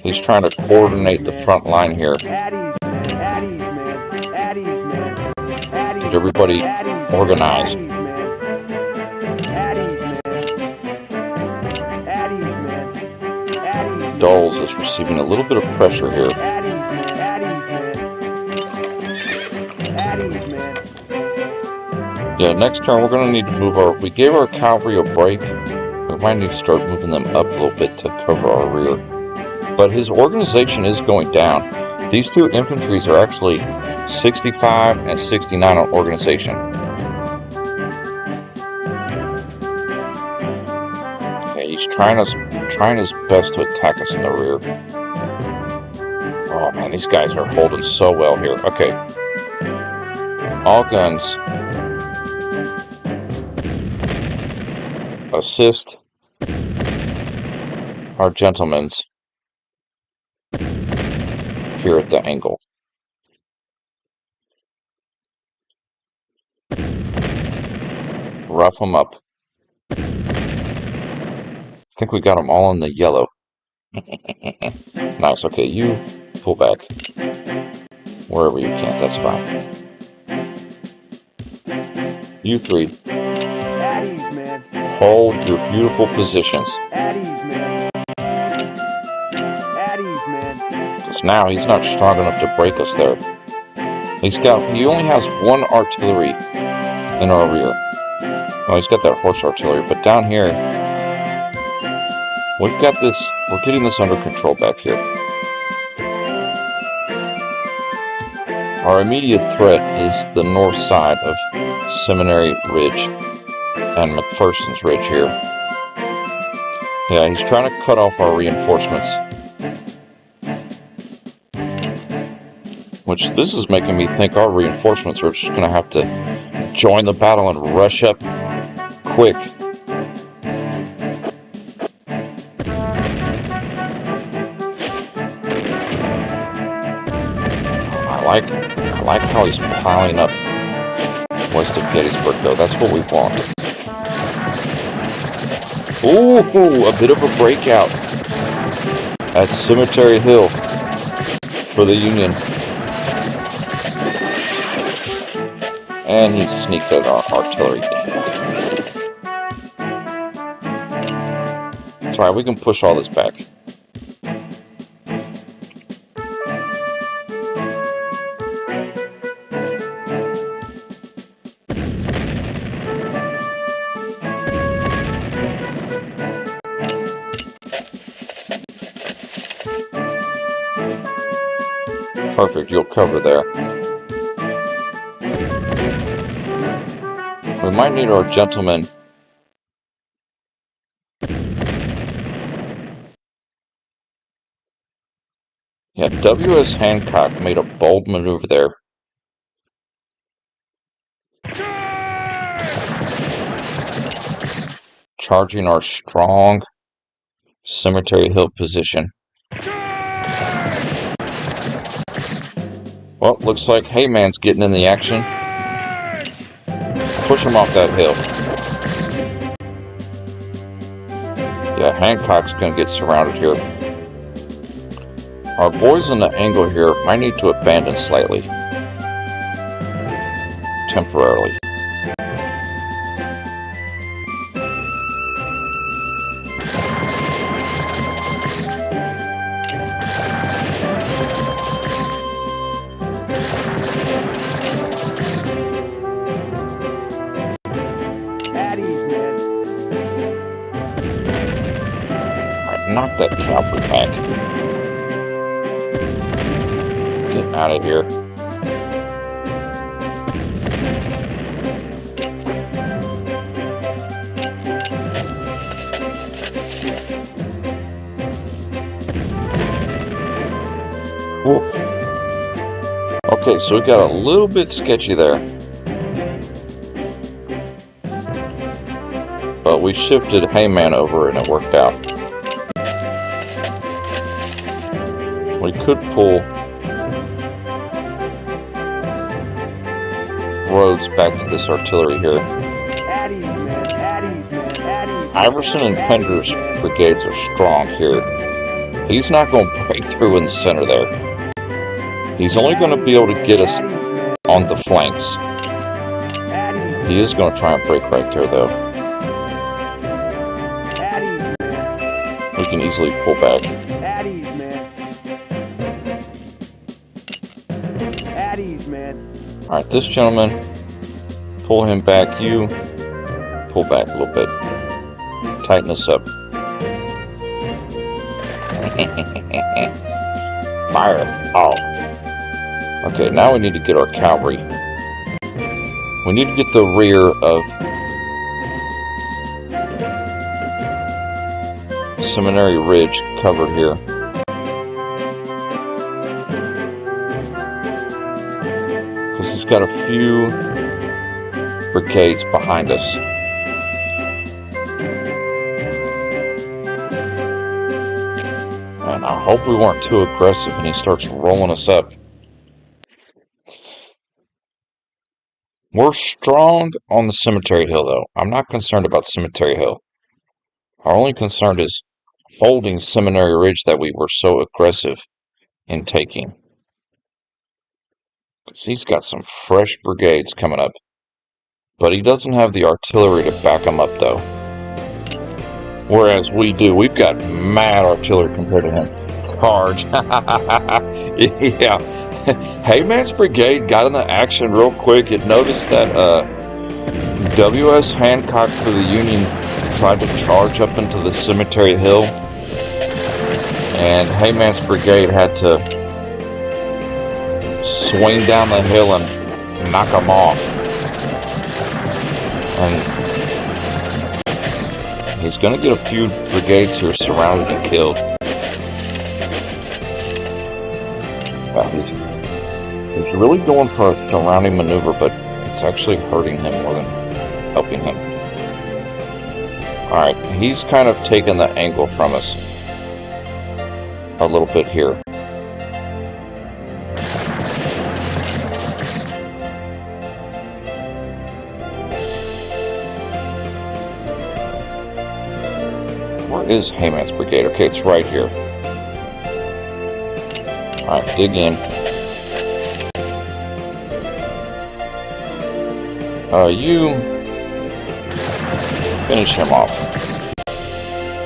[SPEAKER 1] He's trying to coordinate the front line here. Get everybody organized. Dulles is receiving a little bit of pressure here. Yeah, next turn we're going to need to move we gave our cavalry a break. We might need to start moving them up a little bit to cover our rear. But his organization is going down. These two infantries are actually 65 and 69 on organization. Okay, he's trying his best to attack us in the rear. Oh man, these guys are holding so well here. Okay. All guns. Assist our gentlemen here at the angle. Rough them up. I think we got them all in the yellow. Nice. Okay, you pull back wherever you can. That's fine. You three. Hold your beautiful positions. Because now he's not strong enough to break us there. He only has one artillery in our rear. Well, he's got that horse artillery, but down here, we're getting this under control back here. Our immediate threat is the north side of Seminary Ridge and McPherson's Ridge here. Yeah, he's trying to cut off our reinforcements. Which, this is making me think our reinforcements are just going to have to join the battle and rush up quick. I like how he's piling up west of Gettysburg, though. That's what we want. Ooh, a bit of a breakout. at Cemetery Hill for the Union. And he sneaked out our artillery. It's alright, we can push all this back. Perfect, you'll cover there. We might need our gentlemen. Yeah, W.S. Hancock made a bold maneuver there. Charging our strong Cemetery Hill position. Well, looks like Hayman's getting in the action. Push him off that hill. Yeah, Hancock's going to get surrounded here. Our boys in the angle here might need to abandon slightly. Temporarily. Knock that cavalry back. Get out of here. Woof. Okay, so we got a little bit sketchy there. But we shifted Hayman over and it worked out. We could pull Rhodes back to this artillery here. Iverson and Pender's brigades are strong here. He's not going to break through in the center there. He's only going to be able to get us on the flanks. He is going to try and break right there, though. We can easily pull back. Alright, this gentleman, pull him back. You pull back a little bit. Tighten us up. Fire. Oh. Okay, now we need to get our cavalry. We need to get the rear of Seminary Ridge covered here. Because he's got a few brigades behind us. And I hope we weren't too aggressive and he starts rolling us up. We're strong on the Cemetery Hill, though. I'm not concerned about Cemetery Hill. Our only concern is holding Seminary Ridge that we were so aggressive in taking. Because he's got some fresh brigades coming up. But he doesn't have the artillery to back him up, though. Whereas we do. We've got mad artillery compared to him. Charge. Yeah. Hayman's brigade got in the action real quick. It noticed that W.S. Hancock for the Union tried to charge up into the Cemetery Hill. And Hayman's brigade had to swing down the hill and knock him off. And he's going to get a few brigades here surrounded and killed. Wow, he's really going for a surrounding maneuver, but it's actually hurting him more than helping him. Alright, he's kind of taken the angle from us a little bit here. Where is Hayman's brigade? Okay, it's right here. Alright, dig in. You finish him off.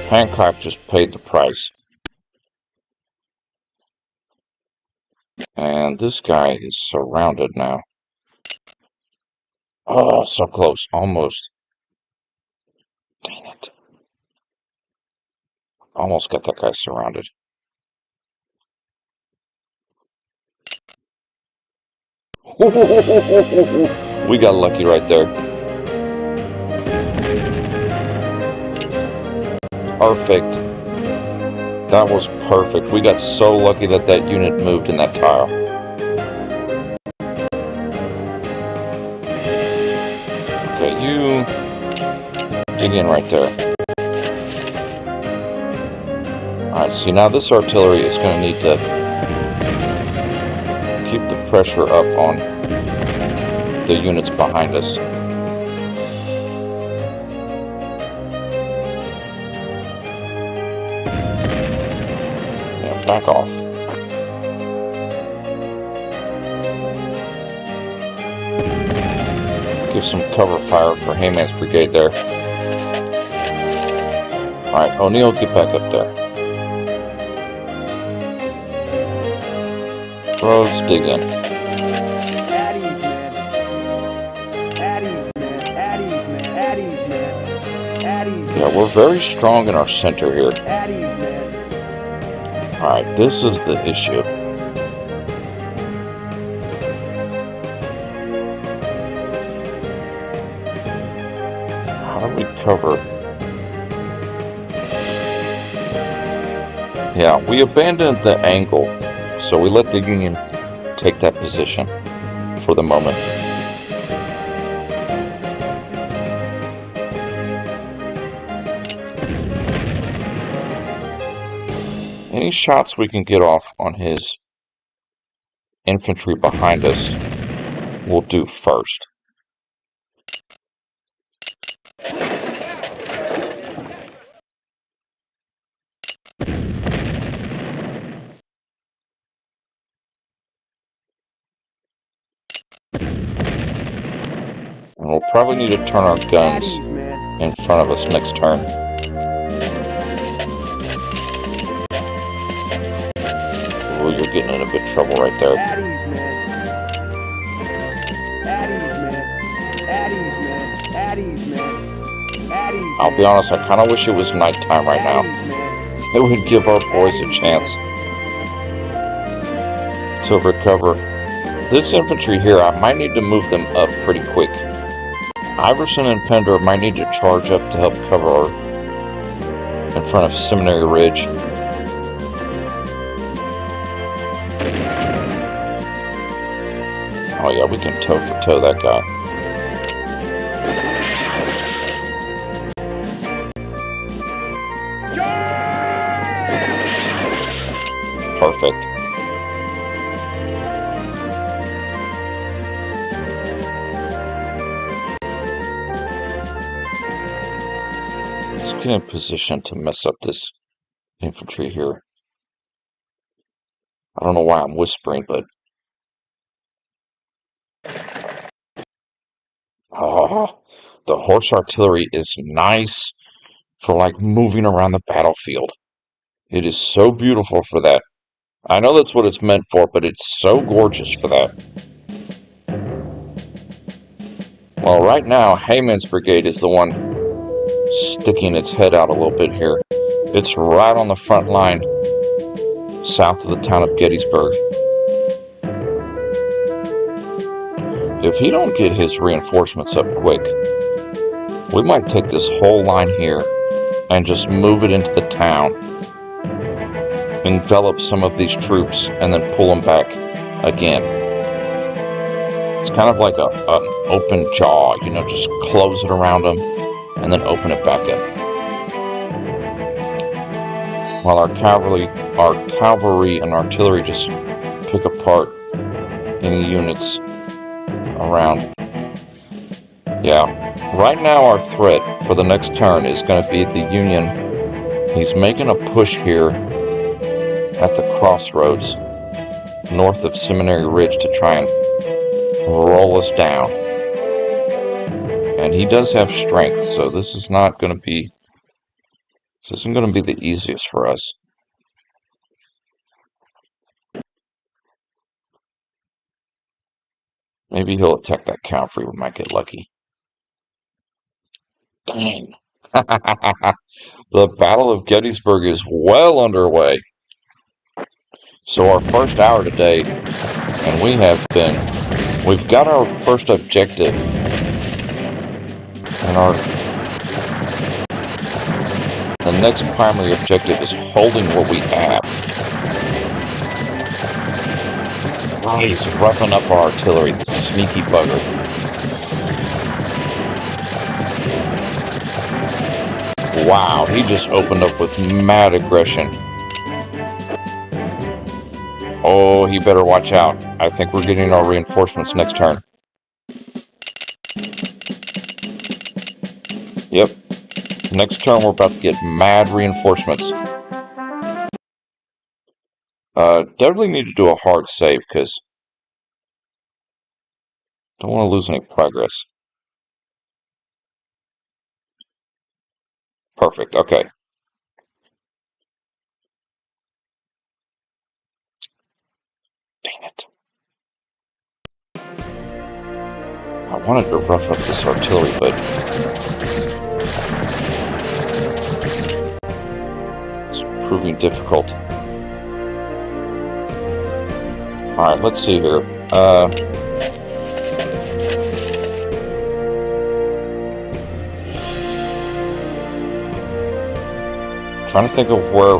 [SPEAKER 1] Hancock just paid the price. And this guy is surrounded now. Oh, so close. Almost. Dang it. Almost got that guy surrounded. We got lucky right there. Perfect. That was perfect. We got so lucky that that unit moved in that tile. Okay, you dig in right there. Alright, see now this artillery is going to need to keep the pressure up on the units behind us. Yeah, back off. Give some cover fire for Hayman's brigade there. Alright, O'Neill, get back up there. Rhodes, dig in.
[SPEAKER 2] At ease, man. At ease, man. At ease, man. At ease, man. At ease.
[SPEAKER 1] Yeah, we're very strong in our center here.
[SPEAKER 2] At ease, man.
[SPEAKER 1] Alright, this is the issue. How do we cover? Yeah, we abandoned the angle, so we let the Union take that position for the moment. Any shots we can get off on his infantry behind us, we'll do first. And we'll probably need to turn our
[SPEAKER 2] At
[SPEAKER 1] guns
[SPEAKER 2] ease, man.
[SPEAKER 1] in front of us next turn. Oh, you're getting in a bit of trouble right there.
[SPEAKER 2] At ease, man. At ease, man. At ease, man. At ease, man. At ease.
[SPEAKER 1] I'll be honest, I kind of wish it was nighttime right now. It would give our boys a chance to recover. This infantry here, I might need to move them up pretty quick. Iverson and Pender might need to charge up to help cover our in front of Seminary Ridge. Oh yeah, we can toe for toe that guy. Perfect. Let's get in position to mess up this infantry here. I don't know why I'm whispering, but oh, the horse artillery is nice for like moving around the battlefield. It is so beautiful for that. I know that's what it's meant for, but it's so gorgeous for that. Well, right now, Hayman's brigade is the one sticking its head out a little bit here. It's right on the front line, south of the town of Gettysburg. If he don't get his reinforcements up quick, we might take this whole line here and just move it into the town, envelop some of these troops, and then pull them back again. It's kind of like an open jaw, you know, just close it around them and then open it back up. While our cavalry and artillery just pick apart any units around. Yeah, right now our threat for the next turn is going to be the Union. He's making a push here at the crossroads. north of Seminary Ridge to try and roll us down. And he does have strength, so this isn't going to be the easiest for us. Maybe he'll attack that cavalry. We might get lucky. Dang. The Battle of Gettysburg is well underway. So our first hour today, and we've got our first objective. And the next primary objective is holding what we have. Oh, he's roughing up our artillery, the sneaky bugger. Wow, he just opened up with mad aggression. Oh, he better watch out. I think we're getting our reinforcements next turn. Yep. Next turn, we're about to get mad reinforcements. Definitely need to do a hard save, because don't want to lose any progress. Perfect, okay. Dang it. I wanted to rough up this artillery, but it's proving difficult. Alright, let's see here. Trying to think of where.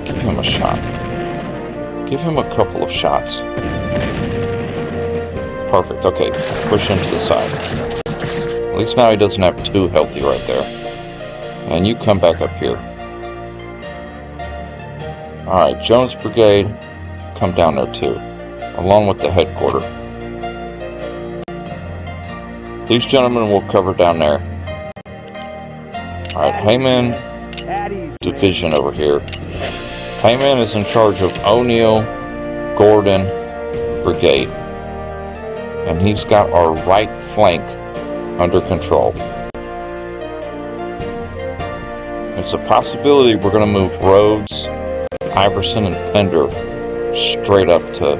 [SPEAKER 1] Give him a shot. Give him a couple of shots. Perfect, okay. Push him to the side. At least now he doesn't have two healthy right there. And you come back up here. Alright, Jones Brigade, come down there too, along with the headquarters. These gentlemen will cover down there. Alright, Hayman Division over here. Hayman is in charge of O'Neill Gordon Brigade. And he's got our right flank under control. It's a possibility we're going to move Rhodes, Iverson, and Pender straight up to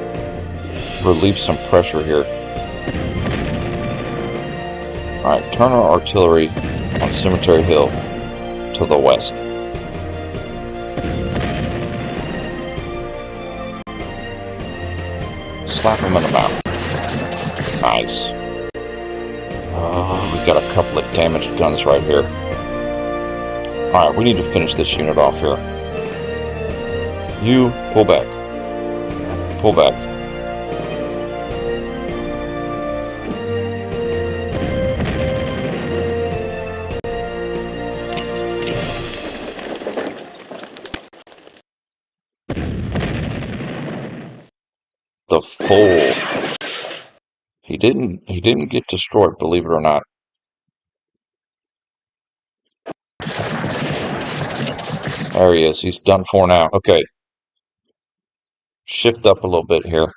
[SPEAKER 1] relieve some pressure here. Alright, turn our artillery on Cemetery Hill to the west. Slap him in the mouth. Nice. Oh, we got a couple of damaged guns right here. Alright, we need to finish this unit off here. You, pull back. Pull back. The fool. He didn't get destroyed, believe it or not. There he is. He's done for now. Okay. Shift up a little bit here.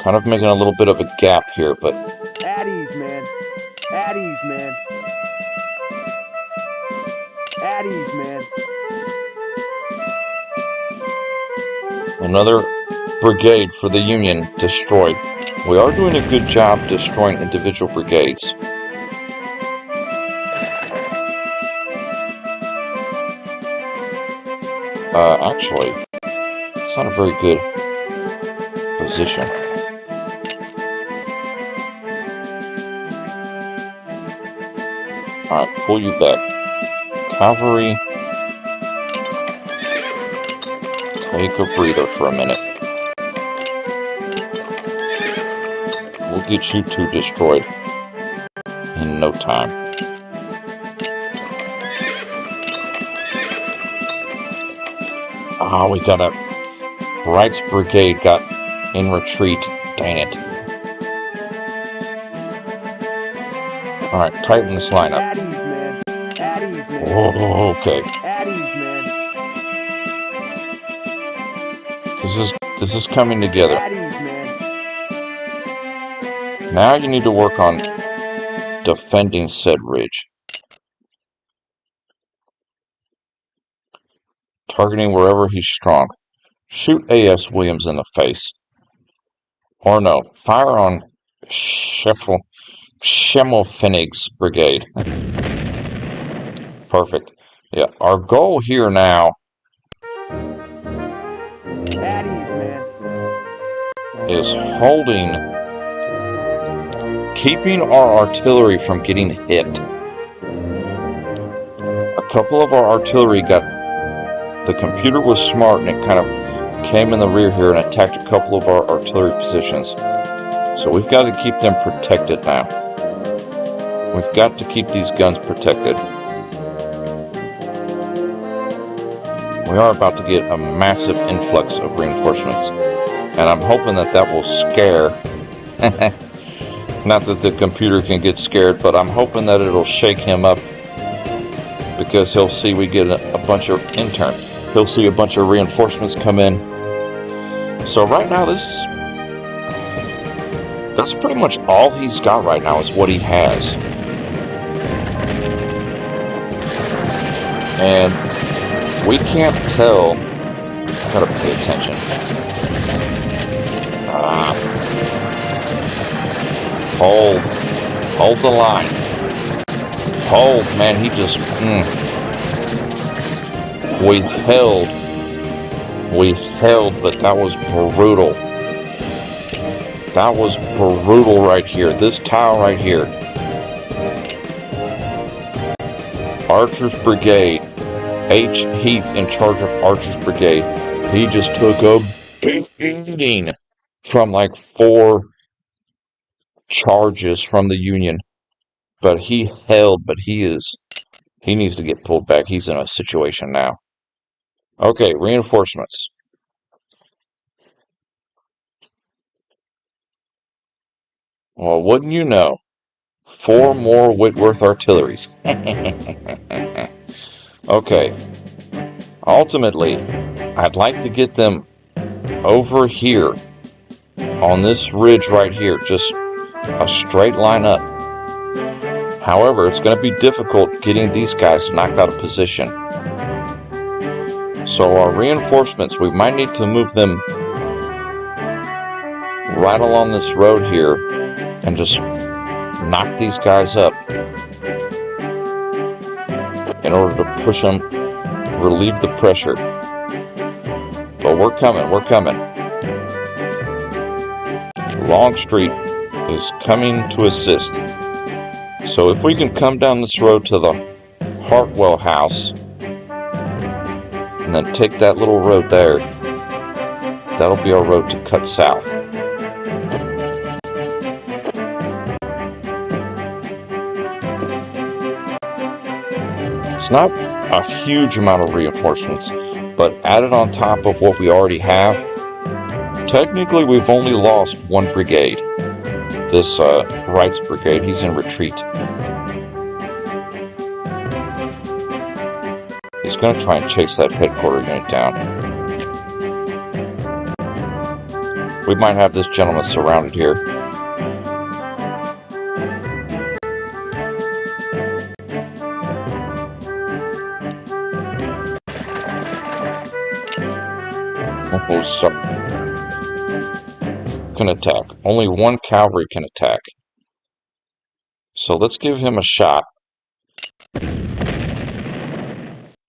[SPEAKER 1] Kind of making a little bit of a gap here, but...
[SPEAKER 2] At ease, man. At ease, man. At ease, man.
[SPEAKER 1] Another brigade for the Union destroyed. We are doing a good job destroying individual brigades. Actually, it's not a very good position. Alright, pull you back. Cavalry, take a breather for a minute. We'll get you two destroyed in no time. Ah, we got a... Wright's brigade got in retreat. Dang it. Alright, tighten this line up.
[SPEAKER 2] At ease, man.
[SPEAKER 1] Oh, okay.
[SPEAKER 2] At ease, man.
[SPEAKER 1] This is coming together.
[SPEAKER 2] At ease, man.
[SPEAKER 1] Now you need to work on defending said ridge. Targeting wherever he's strong. Shoot A.S. Williams in the face. Or no, fire on Schimmelpfennig's brigade. Perfect. Yeah, our goal here now
[SPEAKER 2] At ease, man.
[SPEAKER 1] is keeping our artillery from getting hit. A couple of our artillery the computer was smart and it kind of came in the rear here and attacked a couple of our artillery positions. So we've got to keep them protected now. We've got to keep these guns protected. We are about to get a massive influx of reinforcements. And I'm hoping that will scare. Not that the computer can get scared, but I'm hoping that it'll shake him up. Because he'll see we get a bunch of He'll see a bunch of reinforcements come in. So right now, that's pretty much all he's got right now is what he has. And we can't tell. Gotta pay attention. Hold the line. Hold, man, he just, We held, but that was brutal. That was brutal right here. This tile right here. Archer's Brigade. H. Heath in charge of Archer's Brigade. He just took a beating from like 4 charges from the Union. But he held, but he needs to get pulled back. He's in a situation now. Okay, reinforcements. Well, wouldn't you know? 4 more Whitworth artilleries. Okay. Ultimately, I'd like to get them over here on this ridge right here. Just a straight line up. However, it's going to be difficult getting these guys knocked out of position. So our reinforcements, we might need to move them right along this road here and just knock these guys up in order to push them, relieve the pressure. But we're coming. Longstreet is coming to assist. So if we can come down this road to the Hartwell house and then take that little road there, that'll be our road to cut south. It's not a huge amount of reinforcements, but added on top of what we already have, technically we've only lost 1 brigade. This Wright's brigade, he's in retreat. He's going to try and chase that headquarters unit down. We might have this gentleman surrounded here. Oh, stop. Can attack. Only 1 cavalry can attack. So let's give him a shot.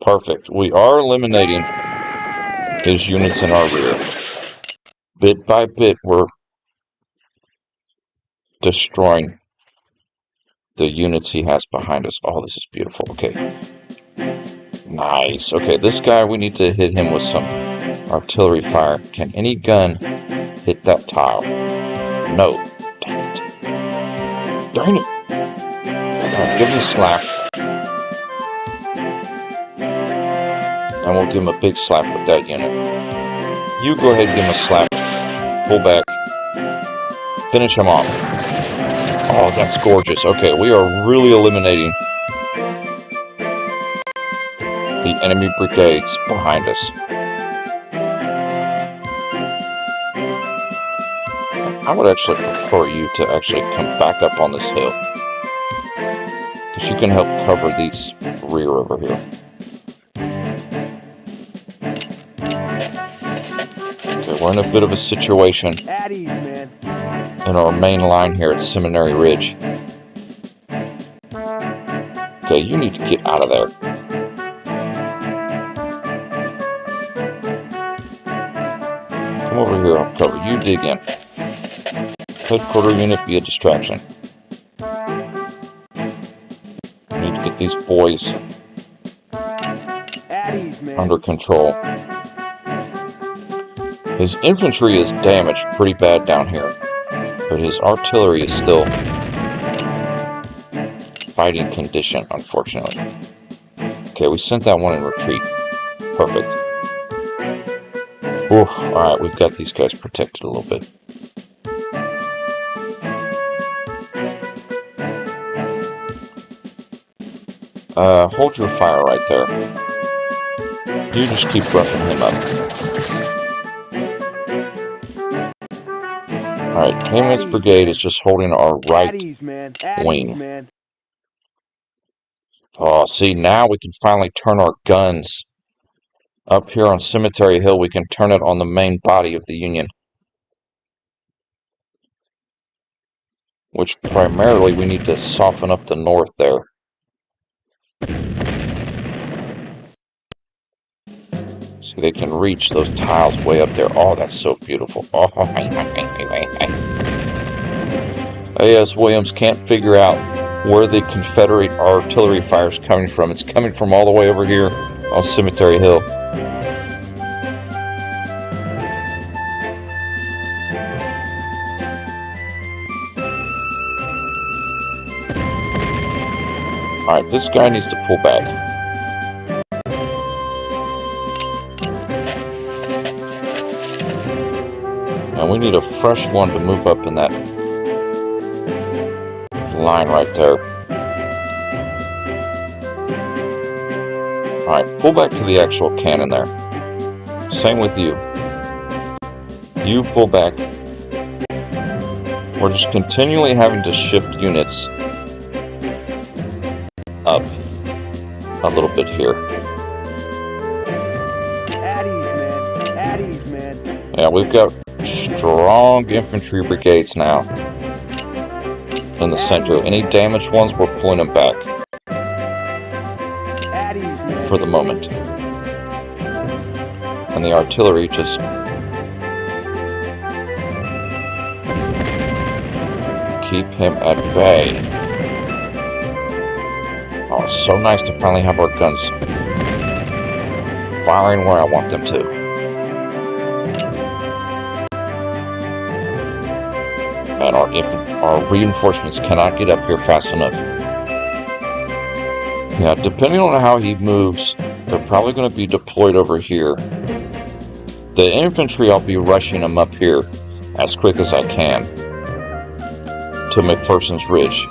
[SPEAKER 1] Perfect. We are eliminating his units in our rear. Bit by bit, we're destroying the units he has behind us. Oh, this is beautiful. Okay. Nice. Okay, this guy, we need to hit him with some artillery fire. Can any gun hit that tile? No. Dang it. Darn it. Alright, give him a slap. And we'll give him a big slap with that unit. You go ahead and give him a slap. Pull back. Finish him off. Oh, that's gorgeous. Okay, we are really eliminating the enemy brigades behind us. I would actually prefer you to actually come back up on this hill, because you can help cover these rear over here. Okay, we're in a bit of a situation in our main line here at Seminary Ridge. Okay, you need to get out of there. Come over here, I'll cover. You dig in. Headquarter unit be a distraction. We need to get these boys under control. His infantry is damaged pretty bad down here, but his artillery is still fighting condition, unfortunately. Okay, we sent that one in retreat. Perfect. Oof, alright, we've got these guys protected a little bit. Hold your fire right there. You just keep roughing him up. Alright, Hayman's brigade is just holding our right wing. Oh, see, now we can finally turn our guns. Up here on Cemetery Hill, we can turn it on the main body of the Union. Which primarily we need to soften up the north there. See, they can reach those tiles way up there. Oh, that's so beautiful. Oh, A.S. Williams can't figure out where the Confederate artillery fire is coming from. It's coming from all the way over here on Cemetery Hill. Alright, this guy needs to pull back. And we need a fresh one to move up in that line right there. Alright, pull back to the actual cannon there. Same with you. You pull back. We're just continually having to shift units up a little bit here. Yeah, we've got strong infantry brigades now in the center. Any damaged ones, we're pulling them back for the moment. And the artillery just keep him at bay. Oh, it's so nice to finally have our guns firing where I want them to. And our reinforcements cannot get up here fast enough. Yeah, depending on how he moves, they're probably going to be deployed over here. The infantry, I'll be rushing them up here as quick as I can to McPherson's Ridge.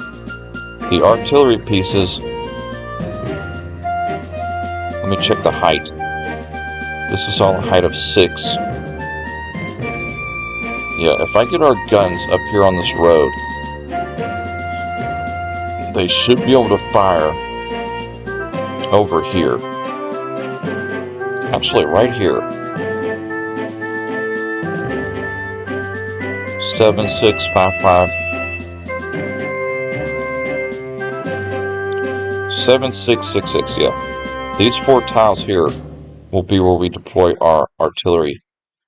[SPEAKER 1] The artillery pieces, let me check the height. This is all a height of 6. Yeah, if I get our guns up here on this road, they should be able to fire over here. Actually, right here. 7655. 7666, yeah. These 4 tiles here will be where we deploy our artillery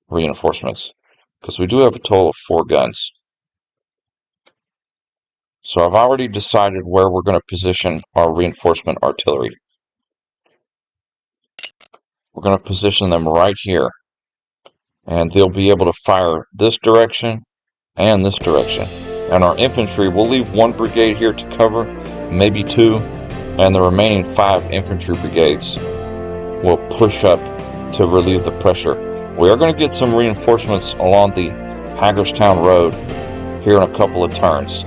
[SPEAKER 1] reinforcements, because we do have a total of 4 guns. So I've already decided where we're going to position our reinforcement artillery. We're going to position them right here, and they'll be able to fire this direction and this direction. And our infantry, we'll leave 1 brigade here to cover, maybe 2, and the remaining 5 infantry brigades will push up to relieve the pressure. We are going to get some reinforcements along the Hagerstown Road here in a couple of turns.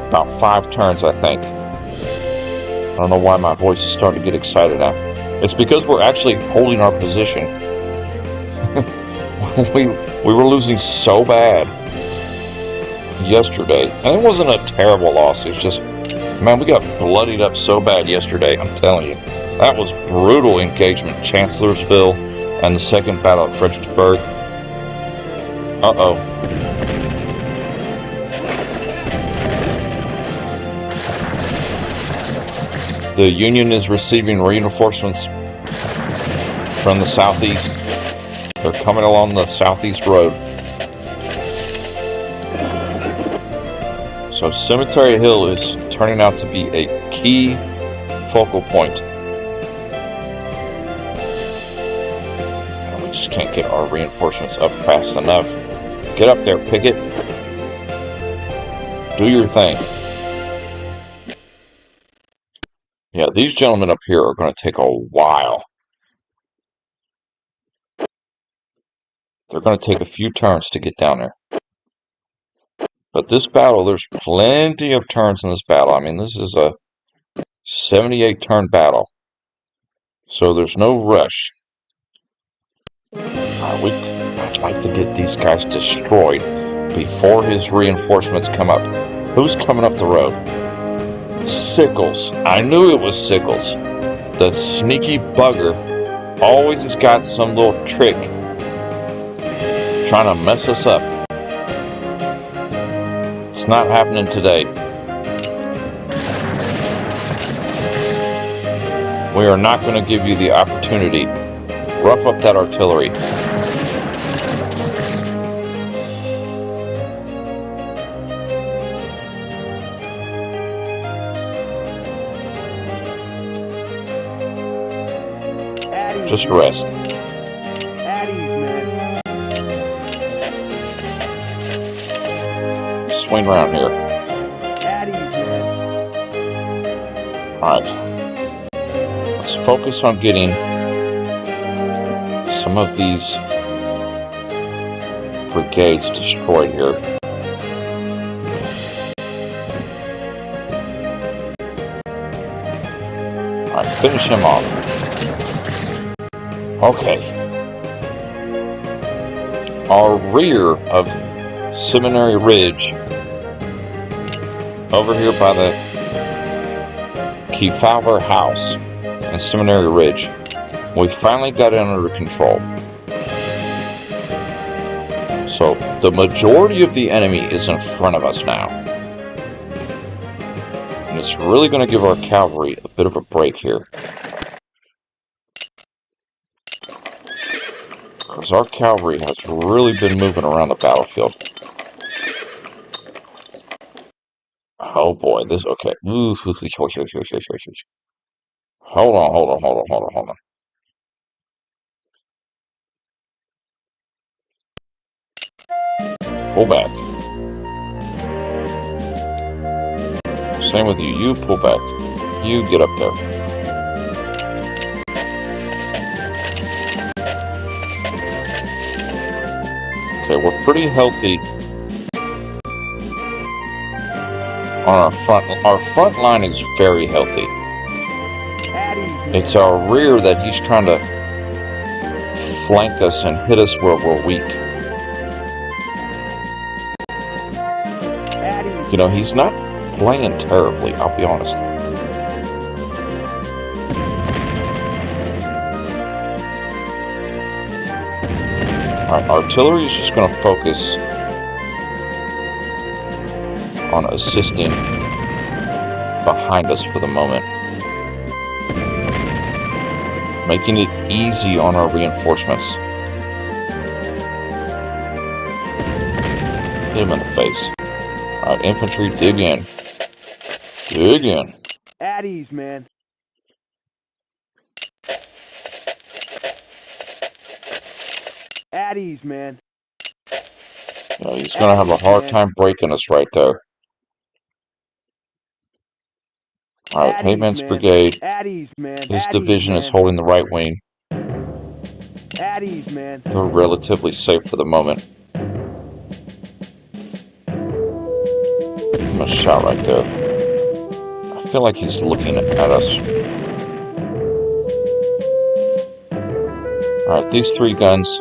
[SPEAKER 1] About 5 turns, I think. I don't know why my voice is starting to get excited now. It's because we're actually holding our position. we were losing so bad yesterday, and it wasn't a terrible loss. It's just, man, we got bloodied up so bad yesterday. I'm telling you, that was brutal engagement. Chancellorsville and the second battle at Fredericksburg. Uh-oh. The Union is receiving reinforcements from the southeast. They're coming along the southeast road. So Cemetery Hill is turning out to be a key focal point. We just can't get our reinforcements up fast enough. Get up there, Pickett. Do your thing. Yeah, these gentlemen up here are going to take a while. They're going to take a few turns to get down there. But this battle, there's plenty of turns in this battle. I mean, this is a 78-turn battle. So there's no rush. I'd like to get these guys destroyed before his reinforcements come up. Who's coming up the road? Sickles. I knew it was Sickles. The sneaky bugger always has got some little trick trying to mess us up. It's not happening today. We are not going to give you the opportunity. Rough up that artillery. Just rest. Swing around here. Alright. Let's focus on getting some of these brigades destroyed here. Alright, finish him off. Okay. Our rear of Seminary Ridge, over here by the Kefauver House and Seminary Ridge, we finally got it under control. So the majority of the enemy is in front of us now. And it's really going to give our cavalry a bit of a break here. Because our cavalry has really been moving around the battlefield. Oh boy, this, okay. Hold on. Pull back. Same with you. You pull back. You get up there. Okay, we're pretty healthy on our front. Our front line is very healthy. It's our rear that he's trying to flank us and hit us where we're weak. You know, he's not playing terribly, I'll be honest. Alright, artillery is just going to focus on assisting behind us for the moment. Making it easy on our reinforcements. Hit him in the face. Alright, infantry, dig in. Dig in.
[SPEAKER 2] At ease, man. At ease, man.
[SPEAKER 1] Yeah, he's going to have a hard time breaking us right there. Alright, Hayman's brigade. His division is holding the right wing.
[SPEAKER 2] At ease, man.
[SPEAKER 1] They're relatively safe for the moment. I'm gonna shot right there. I feel like he's looking at us. Alright, these 3 guns.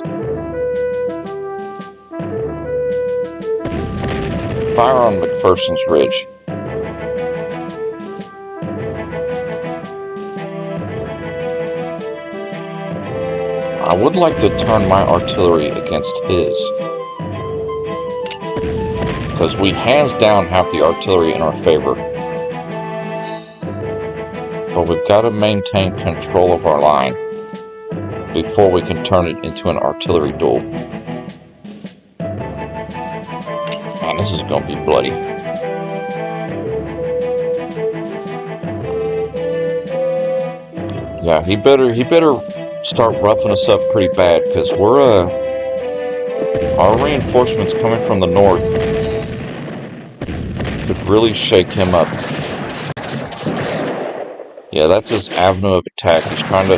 [SPEAKER 1] Fire on McPherson's Ridge. I would like to turn my artillery against his, because we hands down have the artillery in our favor. But we've got to maintain control of our line before we can turn it into an artillery duel. Man, this is going to be bloody. Yeah, he better start roughing us up pretty bad, because our reinforcements coming from the north could really shake him up. Yeah, that's his avenue of attack. He's trying to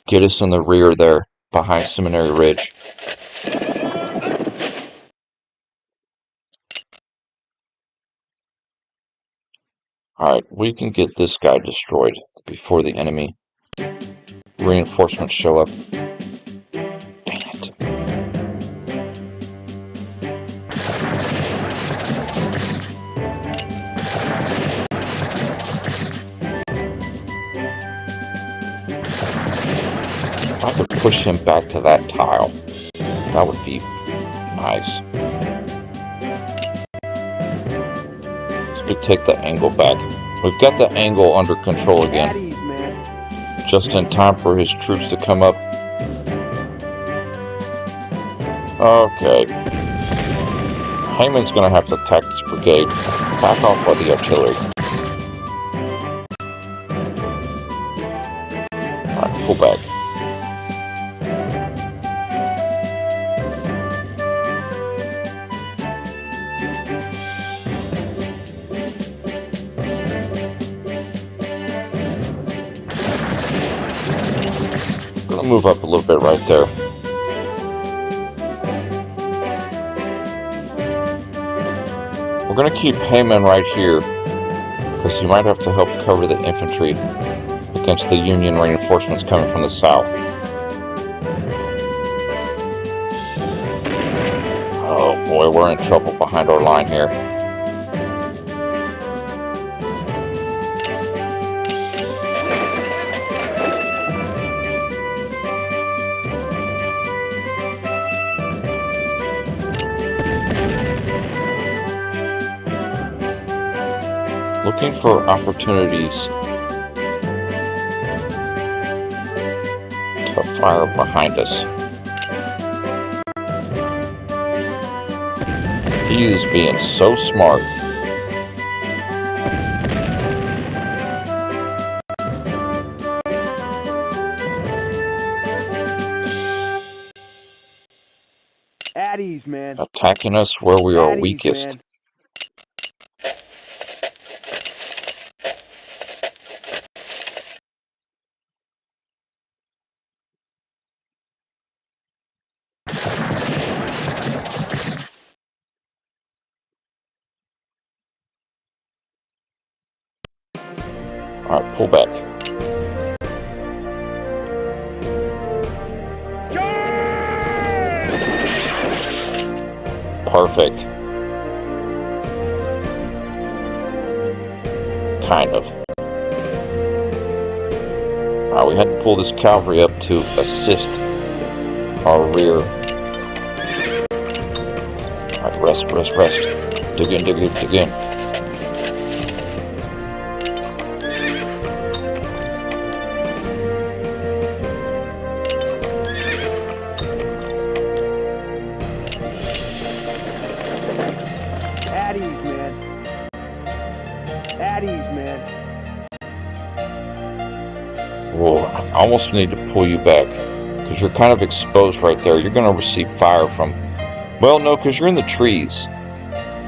[SPEAKER 1] get us in the rear there, behind Seminary Ridge. Alright, we can get this guy destroyed before the enemy reinforcements show up. Dang it. If I could push him back to that tile, that would be nice. So we take the angle back. We've got the angle under control again. Just in time for his troops to come up. Okay. Heyman's gonna have to attack this brigade. Back off by the artillery. Alright, pull back. Gonna move up a little bit right there. We're gonna keep Heyman right here, because he might have to help cover the infantry against the Union reinforcements coming from the south. Oh boy, we're in trouble behind our line here. Looking for opportunities to fire behind us. He is being so smart.
[SPEAKER 2] At ease, man.
[SPEAKER 1] Attacking us where we are weakest.
[SPEAKER 2] Man.
[SPEAKER 1] Alright, pull back. Perfect. Kind of. Alright, we had to pull this cavalry up to assist our rear. Alright, rest. Dig in. Whoa, I almost need to pull you back, because you're kind of exposed right there. You're going to receive fire from... Well, no, because you're in the trees.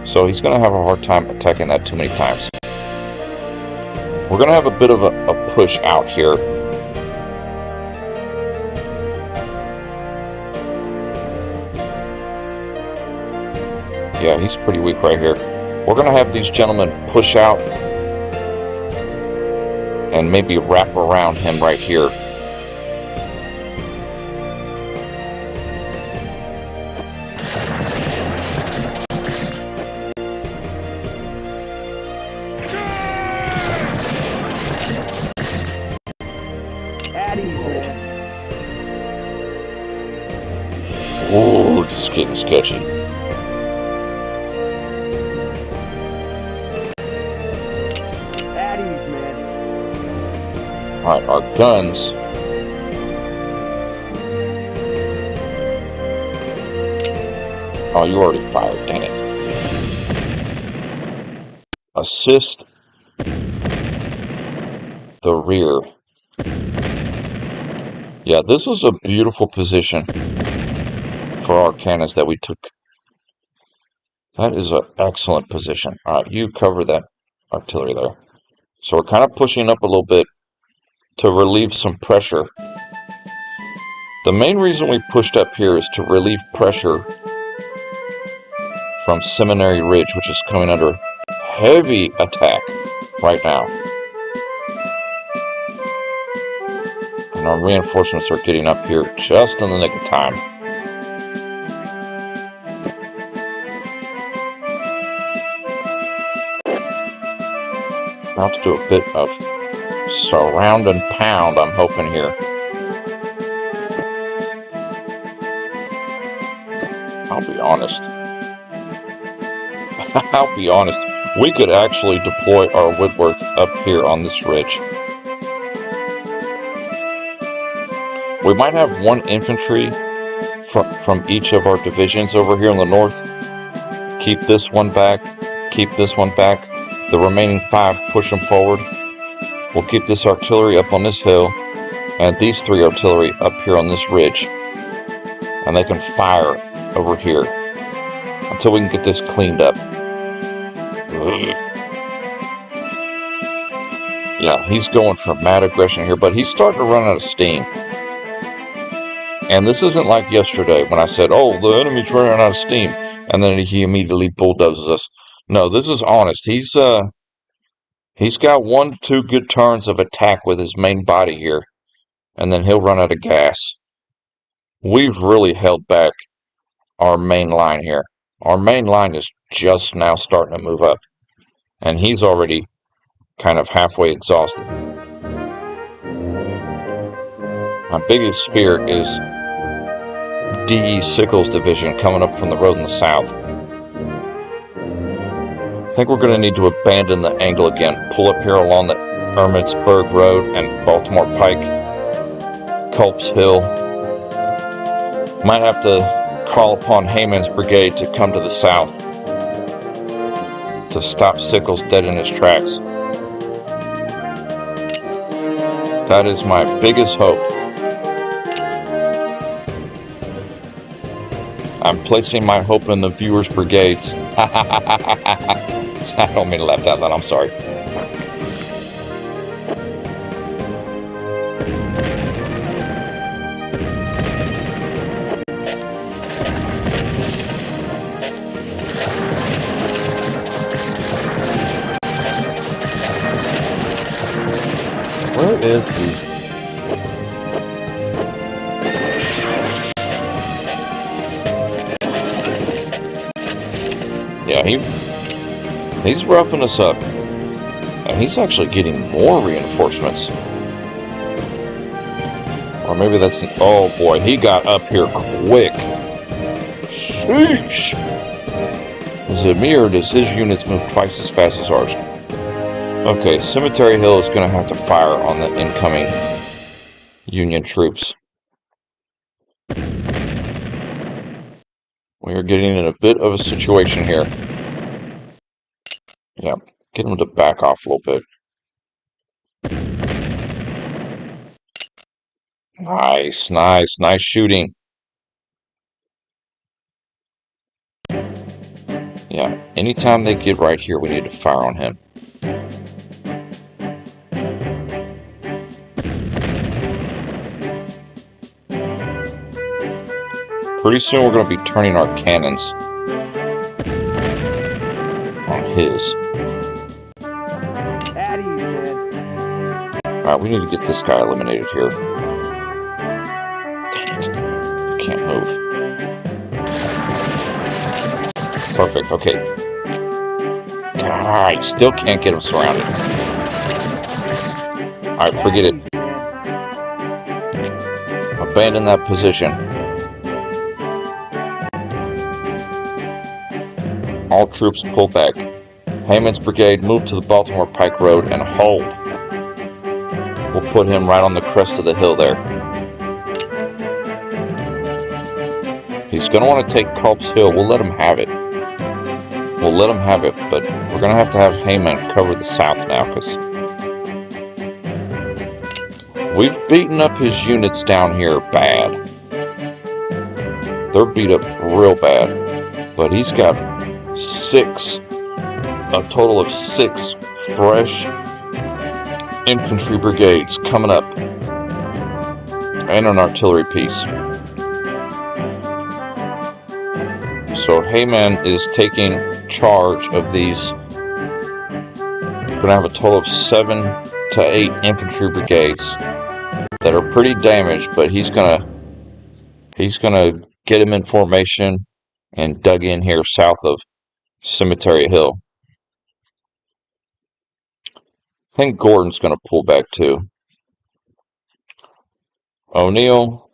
[SPEAKER 1] So he's going to have a hard time attacking that too many times. We're going to have a bit of a push out here. Yeah, he's pretty weak right here. We're going to have these gentlemen push out and maybe wrap around him right here. getting sketchy.
[SPEAKER 2] At ease, man.
[SPEAKER 1] Alright, our guns. Oh, you already fired, dang it. Assist the rear. Yeah, this was a beautiful position for our cannons that we took. That is an excellent position. Alright, you cover that artillery there. So we're kind of pushing up a little bit to relieve some pressure. The main reason we pushed up here is to relieve pressure from Seminary Ridge, which is coming under heavy attack right now. And our reinforcements are getting up here just in the nick of time. About to do a bit of surround and pound, I'm hoping here. I'll be honest. I'll be honest. We could actually deploy our Whitworth up here on this ridge. We might have one infantry from each of our divisions over here in the north. Keep this one back. Keep this one back. The remaining 5, push them forward. We'll keep this artillery up on this hill, and these 3 artillery up here on this ridge. And they can fire over here until we can get this cleaned up. Yeah, he's going for mad aggression here, but he's starting to run out of steam. And this isn't like yesterday when I said, oh, the enemy's running out of steam, and then he immediately bulldozes us. No, this is honest. He's got 1 to 2 good turns of attack with his main body here, and then he'll run out of gas. We've really held back our main line here. Our main line is just now starting to move up, and he's already kind of halfway exhausted. My biggest fear is D.E. Sickles' division coming up from the road in the south. I think we're going to need to abandon the angle again. Pull up here along the Ermitsburg Road and Baltimore Pike, Culp's Hill. Might have to call upon Hayman's brigade to come to the south to stop Sickles dead in his tracks. That is my biggest hope. I'm placing my hope in the viewers' brigades. I don't mean to laugh that loud, I'm sorry. Where is he? Yeah, he's roughing us up. And he's actually getting more reinforcements. Or maybe that's the... Oh boy, he got up here quick. Sheesh! Is it me or does his units move twice as fast as ours? Okay, Cemetery Hill is going to have to fire on the incoming Union troops. We are getting in a bit of a situation here. Yeah, get them to back off a little bit. Nice, nice, nice shooting. Yeah, anytime they get right here, we need to fire on him. Pretty soon we're going to be turning our cannons on his. Alright, we need to get this guy eliminated here. Dang it. I can't move. Perfect, okay. God, still can't get him surrounded. Alright, forget it. Abandon that position. All troops pull back. Hayman's brigade move to the Baltimore Pike Road and hold. We'll put him right on the crest of the hill there. He's going to want to take Culp's Hill. We'll let him have it. We'll let him have it, but we're going to have Hayman cover the south now, because we've beaten up his units down here bad. They're beat up real bad, but he's got a total of 6 fresh infantry brigades coming up, and an artillery piece. So Hayman is taking charge of these. We're going to have a total of 7 to 8 infantry brigades that are pretty damaged, but he's gonna get him in formation and dug in here south of Cemetery Hill. I think Gordon's going to pull back too. O'Neill,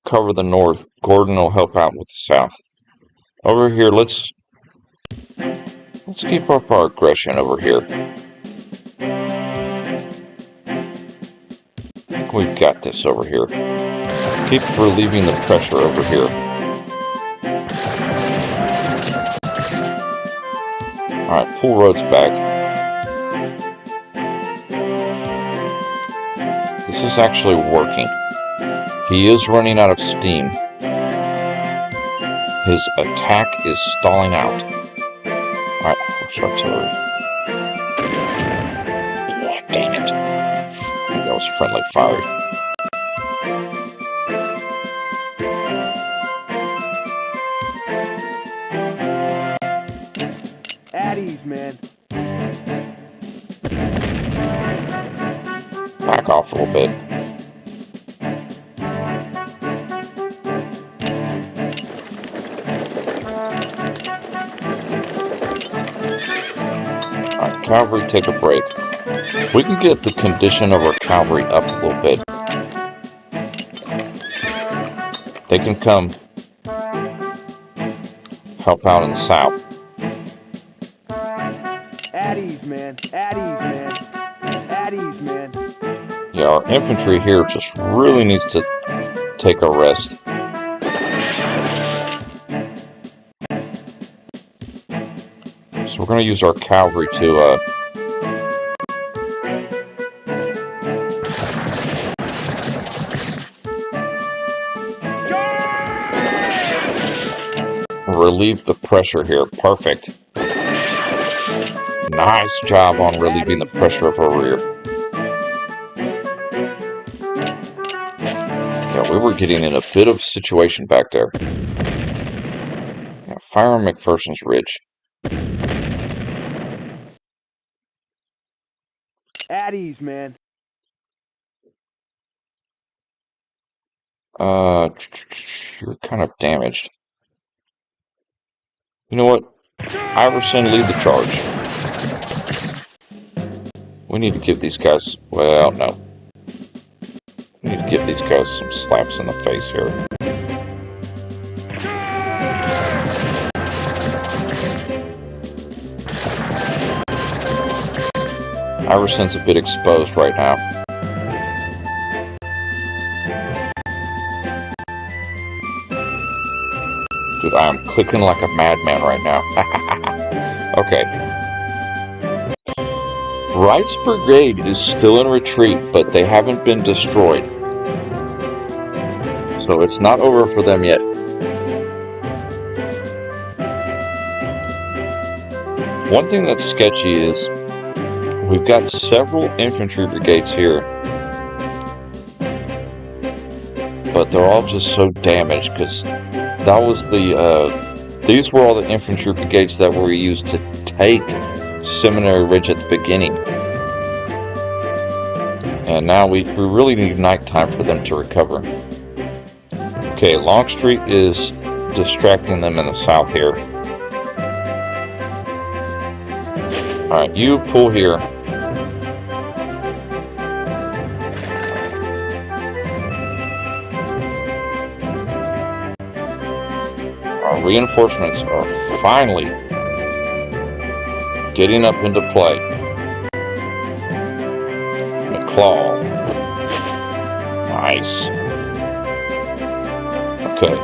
[SPEAKER 1] cover the north. Gordon will help out with the south. Over here, let's keep up our aggression over here. I think we've got this over here. Keep relieving the pressure over here. Alright, pull roads back. This is actually working. He is running out of steam. His attack is stalling out. Alright, where's artillery? Oh, dang it. I think that was friendly fire.
[SPEAKER 2] At ease, man.
[SPEAKER 1] Back off a little bit. Alright, cavalry, take a break. We can get the condition of our cavalry up a little bit. They can come help out in the south.
[SPEAKER 2] At ease, man. At ease, man. At ease, man.
[SPEAKER 1] Yeah, our infantry here just really needs to take a rest. So we're going to use our cavalry to relieve the pressure here. Perfect. Nice job on relieving the pressure of our rear. Yeah, we were getting in a bit of a situation back there. Yeah, fire on McPherson's Ridge.
[SPEAKER 2] At ease, man.
[SPEAKER 1] You're kind of damaged. You know what? Iverson, lead the charge. We need to give these guys... Well, no. We need to give these guys some slaps in the face here. Iverson's a bit exposed right now. Dude, I am clicking like a madman right now. Okay. Wright's brigade is still in retreat, but they haven't been destroyed. So it's not over for them yet. One thing that's sketchy is we've got several infantry brigades here, but they're all just so damaged because that was these were all the infantry brigades that were used to take Seminary Ridge at the beginning. And now we really need nighttime for them to recover. Okay, Longstreet is distracting them in the south here. Alright, you pull here. Our reinforcements are finally getting up into play. McClaw. Nice. Okay.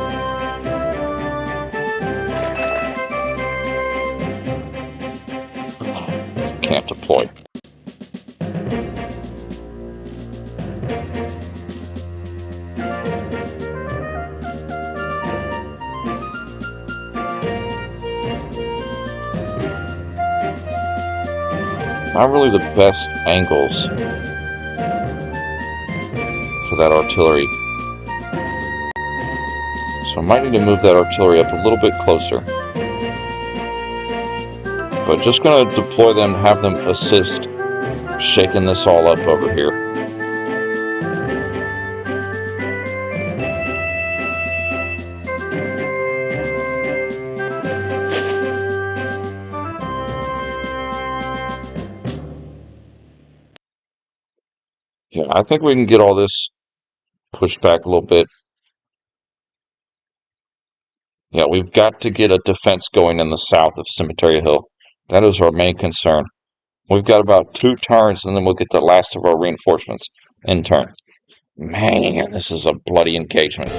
[SPEAKER 1] Can't deploy. Not really the best angles for that artillery. So I might need to move that artillery up a little bit closer. But just going to deploy them, have them assist shaking this all up over here. Yeah, I think we can get all this pushed back a little bit. Yeah, we've got to get a defense going in the south of Cemetery Hill. That is our main concern. We've got about 2 turns, and then we'll get the last of our reinforcements in turn. Man, this is a bloody engagement.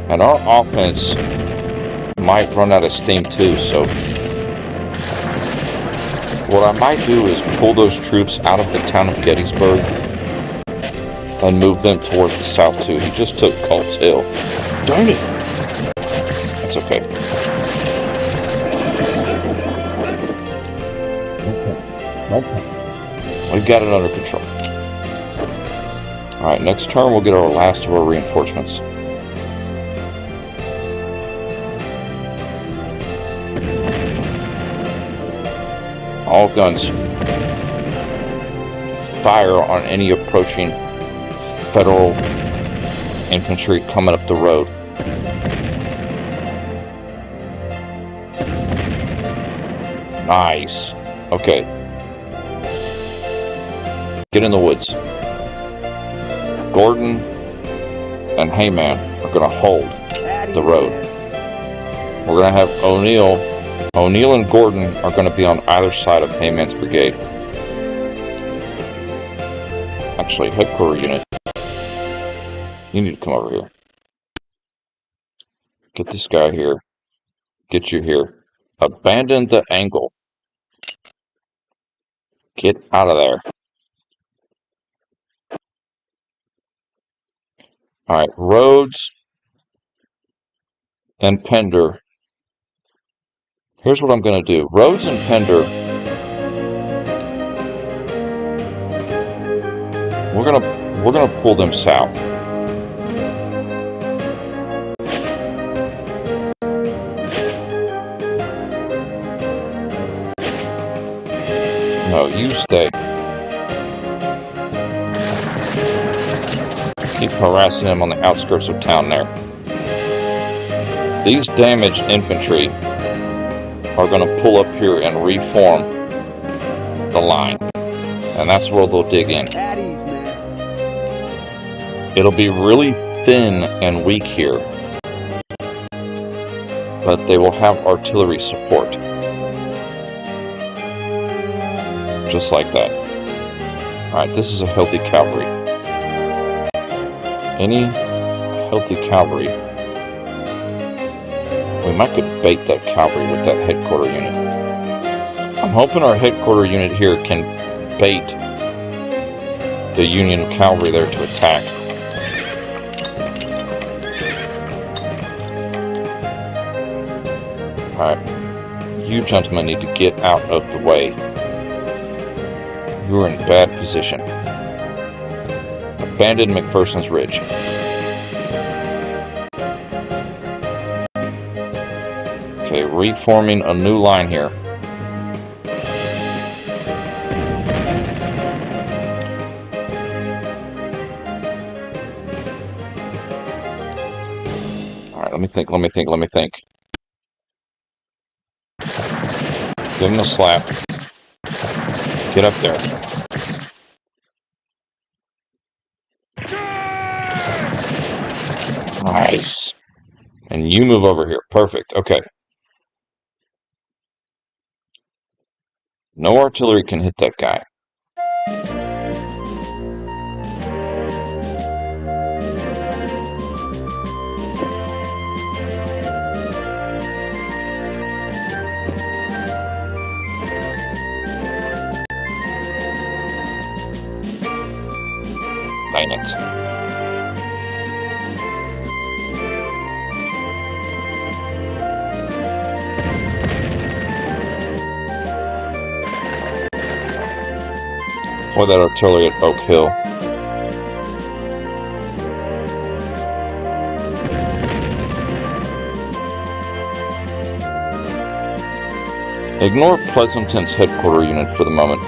[SPEAKER 1] And our offense might run out of steam too, so what I might do is pull those troops out of the town of Gettysburg and move them towards the south too. He just took Culp's Hill. Darn it! That's okay. We've got it under control. Alright, next turn we'll get our last of our reinforcements. All guns fire on any approaching Federal infantry coming up the road. Nice. Okay. Get in the woods. Gordon and Hayman are going to hold the road. We're going to have O'Neill. O'Neill and Gordon are going to be on either side of Hayman's brigade. Actually, headquarters unit. You need to come over here. Get this guy here. Get you here. Abandon the angle. Get out of there. Alright, Rhodes and Pender. Here's what I'm going to do. Rhodes and Pender, we're going to pull them south. No, you stay. Keep harassing them on the outskirts of town there. These damaged infantry are going to pull up here and reform the line. And that's where they'll dig in. It'll be really thin and weak here, but they will have artillery support. Just like that. Alright, this is a healthy cavalry. Any healthy cavalry, we might could bait that cavalry with that headquarter unit. I'm hoping our headquarter unit here can bait the Union cavalry there to attack. Alright, you gentlemen need to get out of the way. You are in bad position. Abandon McPherson's Ridge. Okay, reforming a new line here. Alright, let me think. Give him a slap. Get up there. Nice. And you move over here. Perfect. Okay. No artillery can hit that guy. Dang it. Deploy that artillery at Oak Hill. Ignore Pleasanton's headquarters unit for the moment.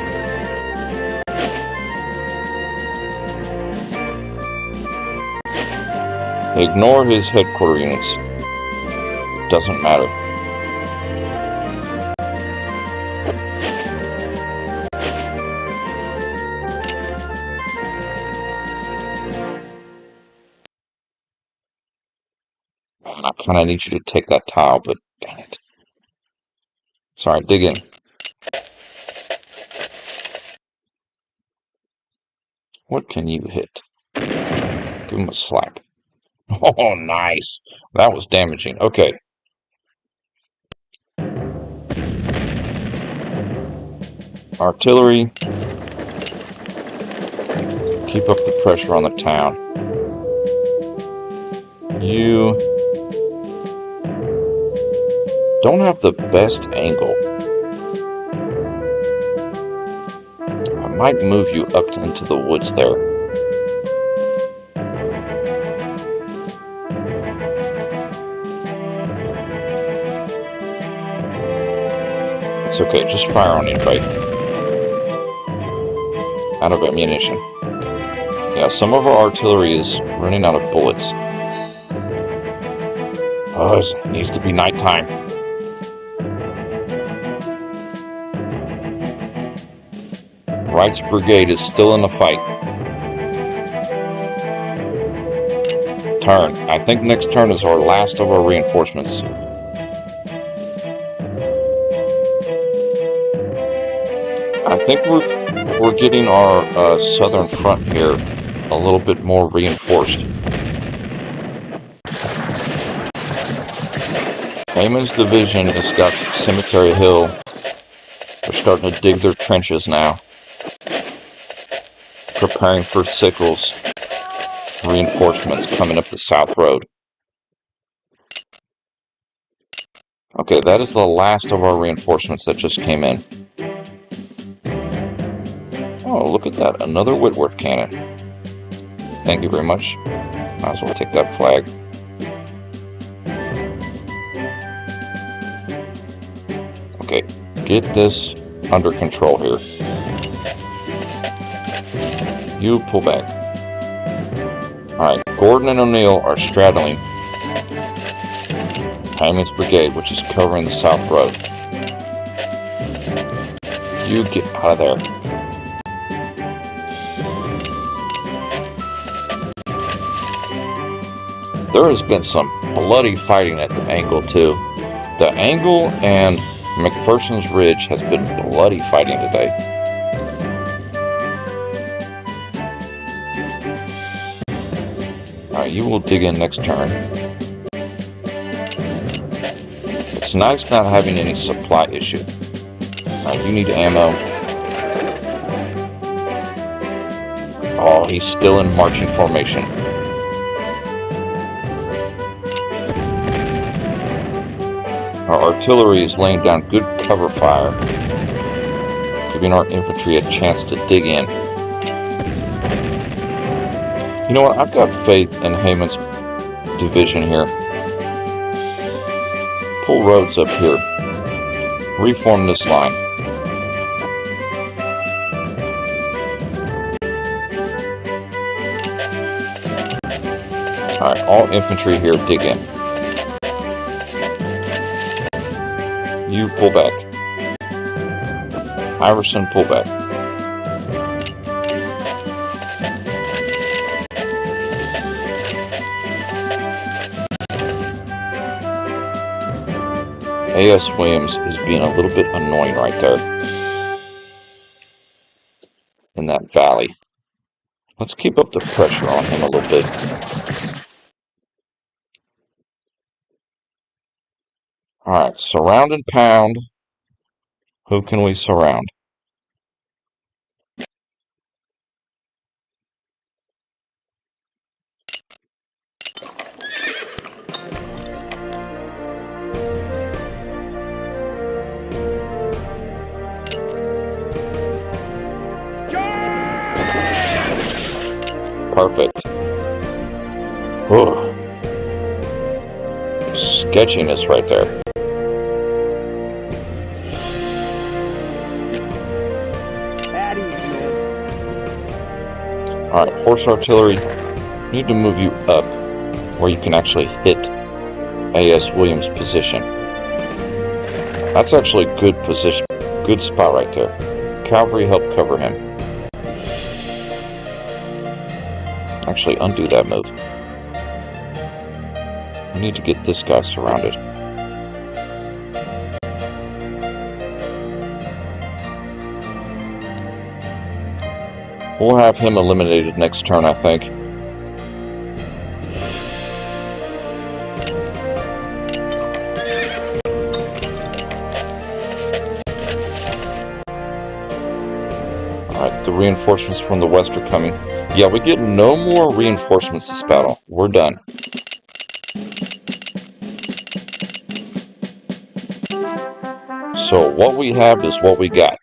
[SPEAKER 1] Ignore his headquarters units. It doesn't matter. Man, I kind of need you to take that tile, but dang it. Sorry, dig in. What can you hit? Give him a slap. Oh, nice. That was damaging. Okay. Artillery. Keep up the pressure on the town. You don't have the best angle. I might move you up into the woods there. It's okay, just fire on anybody. Out of ammunition. Yeah, some of our artillery is running out of bullets. Oh, it needs to be nighttime. Wright's brigade is still in the fight. Turn. I think next turn is our last of our reinforcements. I think we're getting our southern front here a little bit more reinforced. Hayman's division has got Cemetery Hill. They're starting to dig their trenches now. Preparing for Sickles' reinforcements coming up the South Road. Okay, that is the last of our reinforcements that just came in. Oh, look at that. Another Whitworth cannon. Thank you very much. Might as well take that flag. Okay, get this under control here. You pull back. Alright, Gordon and O'Neill are straddling Hayman's brigade, which is covering the South Road. You get out of there. There has been some bloody fighting at the Angle, too. The Angle and McPherson's Ridge has been bloody fighting today. Alright, you will dig in next turn. It's nice not having any supply issue. Alright, you need ammo. Oh, he's still in marching formation. Our artillery is laying down good cover fire, giving our infantry a chance to dig in. You know what? I've got faith in Hayman's division here. Pull roads up here. Reform this line. Alright, all infantry here, dig in. You pull back. Iverson, pull back. A.S. Williams is being a little bit annoying right there in that valley. Let's keep up the pressure on him a little bit. Alright, surround and pound. Who can we surround? Perfect. Ugh. Sketchiness right there. Alright, horse artillery. Need to move you up where you can actually hit A.S. Williams' position. That's actually a good position, good spot right there. Cavalry help cover him. Actually, undo that move. We need to get this guy surrounded. We'll have him eliminated next turn, I think. Alright, the reinforcements from the west are coming. Yeah, we get no more reinforcements this battle. We're done. So what we have is what we got.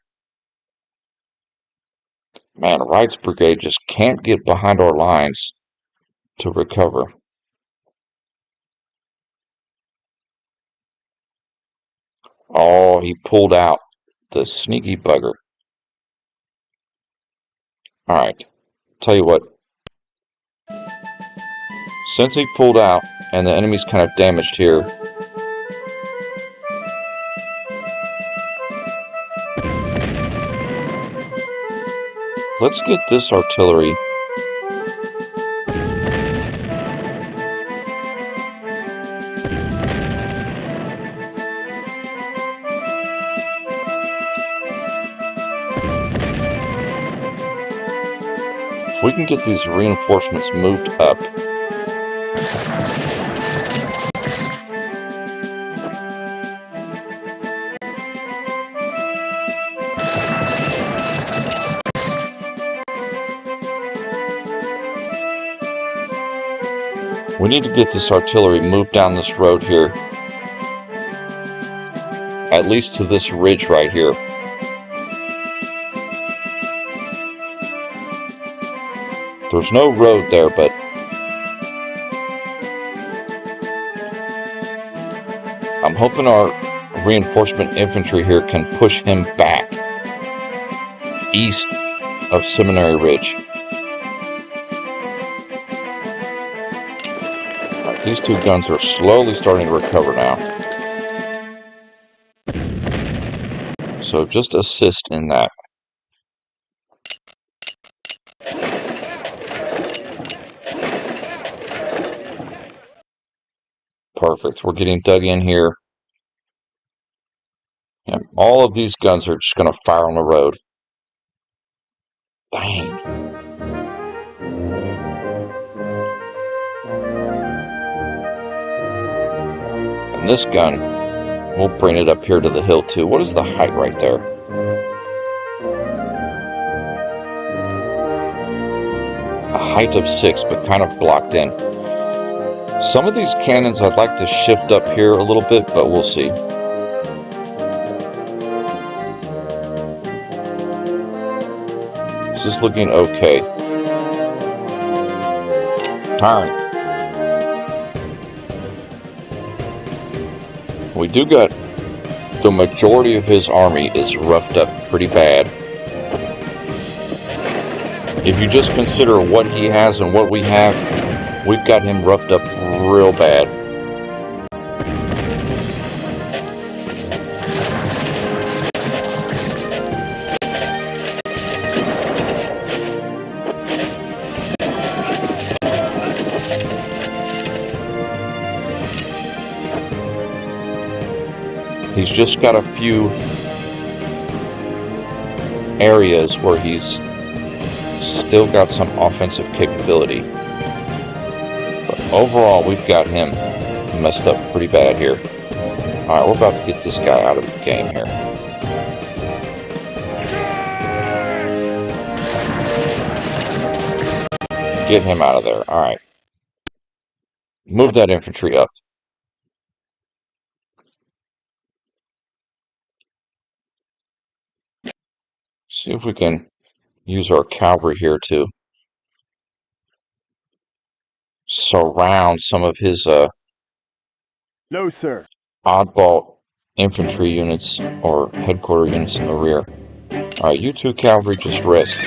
[SPEAKER 1] Man, Wright's brigade just can't get behind our lines to recover. Oh, he pulled out. The sneaky bugger. Alright, tell you what. Since he pulled out and the enemy's kind of damaged here, let's get this artillery. If we can get these reinforcements moved up, we need to get this artillery moved down this road here, at least to this ridge right here. There's no road there, but I'm hoping our reinforcement infantry here can push him back east of Seminary Ridge. Right, these two guns are slowly starting to recover now. So just assist in that. Perfect. We're getting dug in here. Yeah, all of these guns are just going to fire on the road. Dang. And this gun, we'll bring it up here to the hill too. What is the height right there? A height of 6, but kind of blocked in. Some of these cannons I'd like to shift up here a little bit, but we'll see. This is looking okay. Turn. We do got the majority of his army is roughed up pretty bad. If you just consider what he has and what we have, we've got him roughed up real bad. He's just got a few areas where he's still got some offensive capability. But overall, we've got him messed up pretty bad here. Alright, we're about to get this guy out of the game here. Get him out of there. Alright. Move that infantry up. See if we can use our cavalry here to surround some of his
[SPEAKER 2] No, sir.
[SPEAKER 1] oddball infantry units or headquarter units in the rear. Alright, you two cavalry just rest.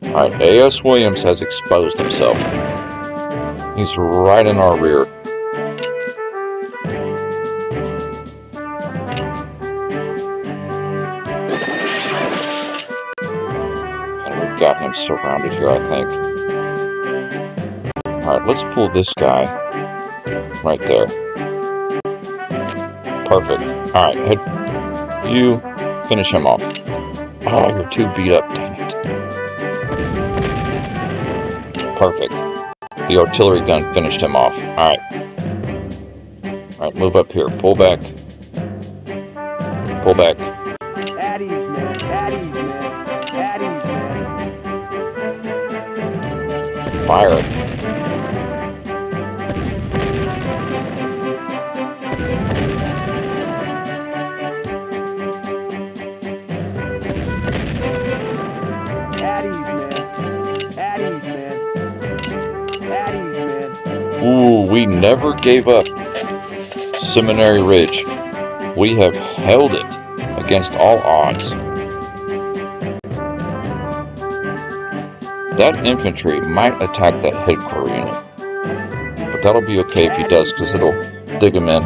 [SPEAKER 1] Alright, A.S. Williams has exposed himself. He's right in our rear. And we've got him surrounded here, I think. Alright, let's pull this guy right there. Perfect. Alright, you finish him off. Oh, you're too beat up, dang it. Perfect. The artillery gun finished him off. Alright. Alright, move up here. Pull back. Pull back.
[SPEAKER 2] At ease, man. At ease, man. At ease, man.
[SPEAKER 1] Fire.
[SPEAKER 2] At ease, man. At ease, man. At ease, man.
[SPEAKER 1] Ooh, we never gave up Seminary Ridge. We have held it against all odds. That infantry might attack that headquarter unit. But that'll be okay if he does, because it'll dig him in.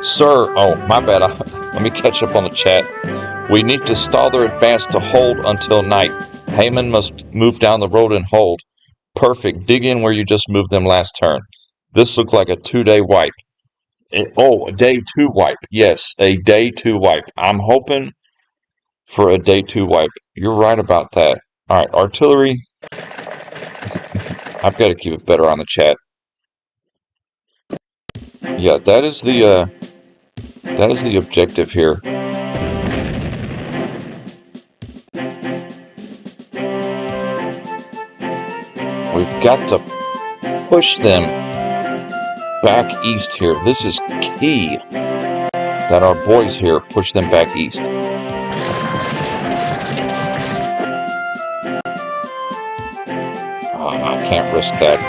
[SPEAKER 1] Sir, oh, my bad. Let me catch up on the chat. We need to stall their advance to hold until night. Heyman must move down the road and hold. Perfect. Dig in where you just moved them last turn. This looked like a 2-day wipe. A day 2 wipe. Yes, a day 2 wipe. I'm hoping for a day 2 wipe. You're right about that. Alright, artillery. I've got to keep it better on the chat. Yeah, that is the objective here. We've got to push them back east here. This is key that our boys here push them back east. Oh, I can't risk that.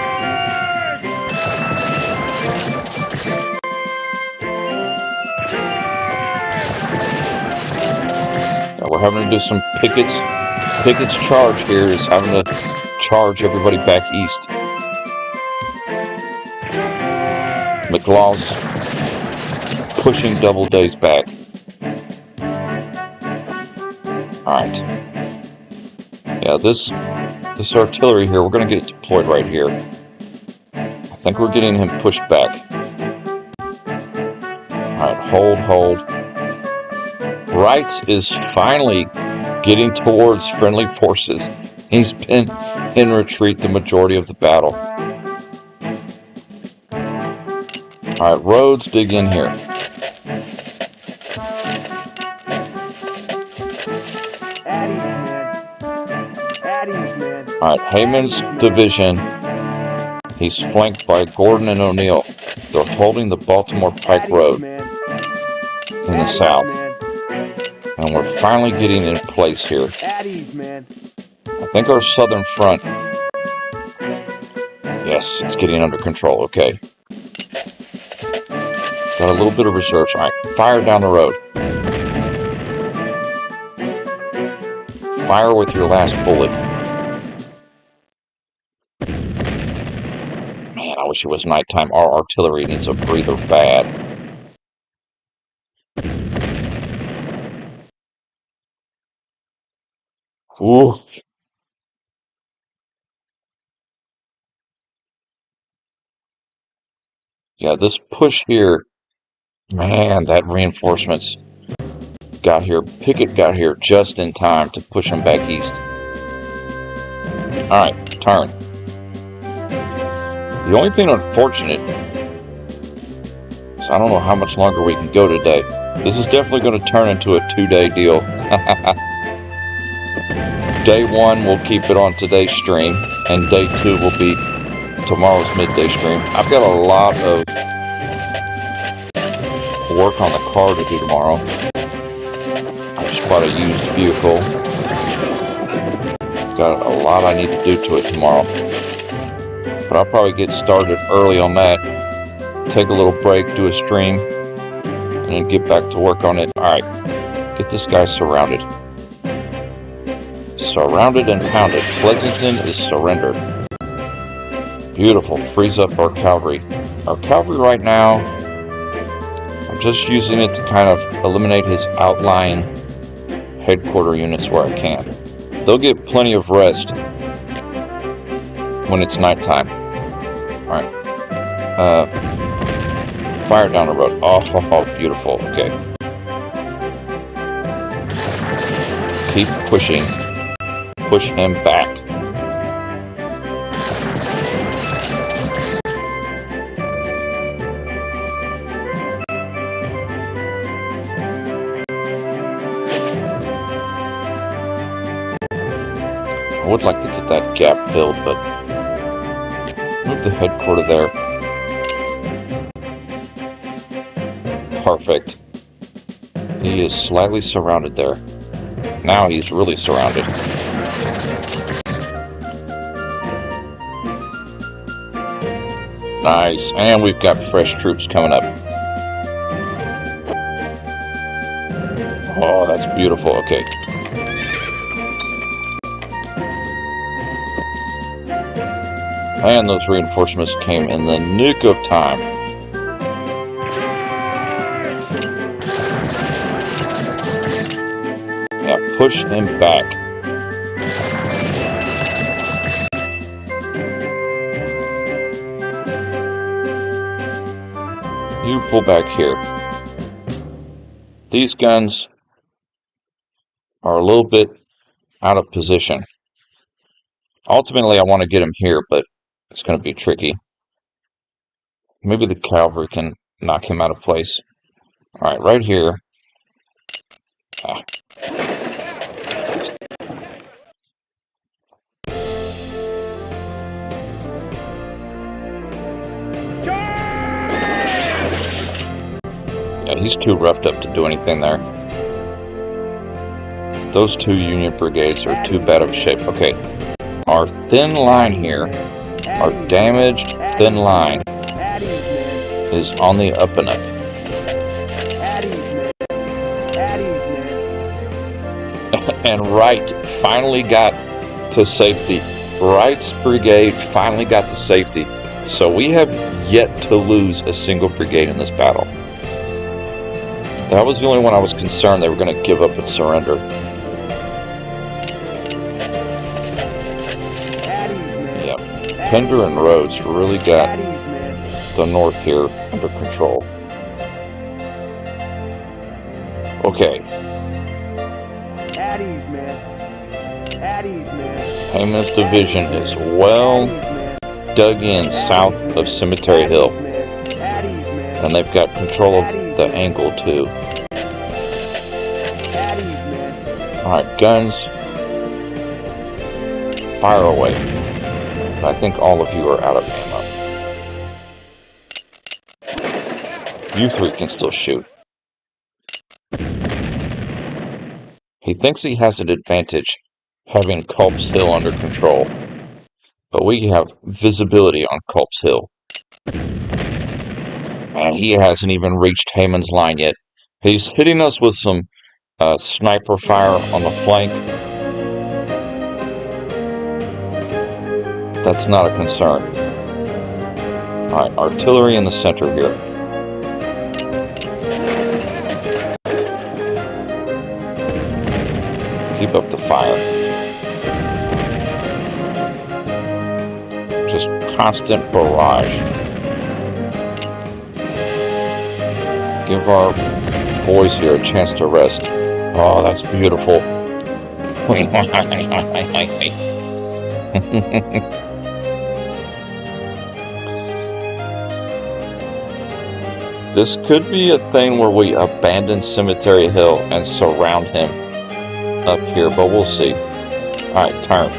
[SPEAKER 1] Now we're having to do some pickets. Pickett's charge here is having to charge everybody back east. McLaw's pushing Doubleday's back. Alright. Yeah, this artillery here, we're going to get it deployed right here. I think we're getting him pushed back. Alright, hold. Wrights is finally getting towards friendly forces. He's been in retreat the majority of the battle. Alright, Rhodes, dig in here. Alright, Heyman's division. He's flanked by Gordon and O'Neill. They're holding the Baltimore Pike Road in the south. And we're finally getting in place here. I think our southern front, yes, it's getting under control. Okay. Got a little bit of reserves. Alright, fire down the road. Fire with your last bullet. Man, I wish it was nighttime. Our artillery needs a breather bad. Oof. Yeah, this push here, man, that reinforcements got here. Pickett got here just in time to push him back east. Alright, turn. The only thing unfortunate is I don't know how much longer we can go today. This is definitely going to turn into a 2-day deal. Day 1, we'll keep it on today's stream, and day 2 will be tomorrow's midday stream. I've got a lot of work on the car to do tomorrow. I just bought a used vehicle. Got a lot I need to do to it tomorrow. But I'll probably get started early on that. Take a little break, do a stream, and then get back to work on it. Alright, get this guy surrounded. Surrounded and pounded. Pleasanton is surrendered. Beautiful. Frees up our cavalry. Our cavalry right now, I'm just using it to kind of eliminate his outlying headquarter units where I can. They'll get plenty of rest when it's nighttime. Alright. Fire down the road. Oh, beautiful. Okay. Keep pushing. Push him back. I would like to get that gap filled, but move the headquarter there. Perfect. He is slightly surrounded there. Now he's really surrounded. Nice. And we've got fresh troops coming up. Oh, that's beautiful. Okay. And those reinforcements came in the nick of time. Yeah, push him back. You pull back here. These guns are a little bit out of position. Ultimately, I want to get him here, but it's going to be tricky. Maybe the cavalry can knock him out of place. Alright, right here. Yeah, he's too roughed up to do anything there. Those two Union brigades are too bad of shape. Okay, our thin line here, our damaged thin line, is on the up and up. And Wright finally got to safety. Wright's brigade finally got to safety. So we have yet to lose a single brigade in this battle. That was the only one I was concerned they were going to give up and surrender. Yep. Pender and Rhodes really got the north here under control. Okay. Hayman's division is well dug in south of Cemetery Hill. And they've got control of the angle too. Alright, guns. Fire away. I think all of you are out of ammo. You three can still shoot. He thinks he has an advantage having Culp's Hill under control. But we have visibility on Culp's Hill. And he hasn't even reached Hayman's line yet. He's hitting us with some sniper fire on the flank. That's not a concern. Alright, artillery in the center here. Keep up the fire. Just constant barrage. Give our boys here a chance to rest. Oh, that's beautiful. This could be a thing where we abandon Cemetery Hill and surround him up here, but we'll see. Alright, turn.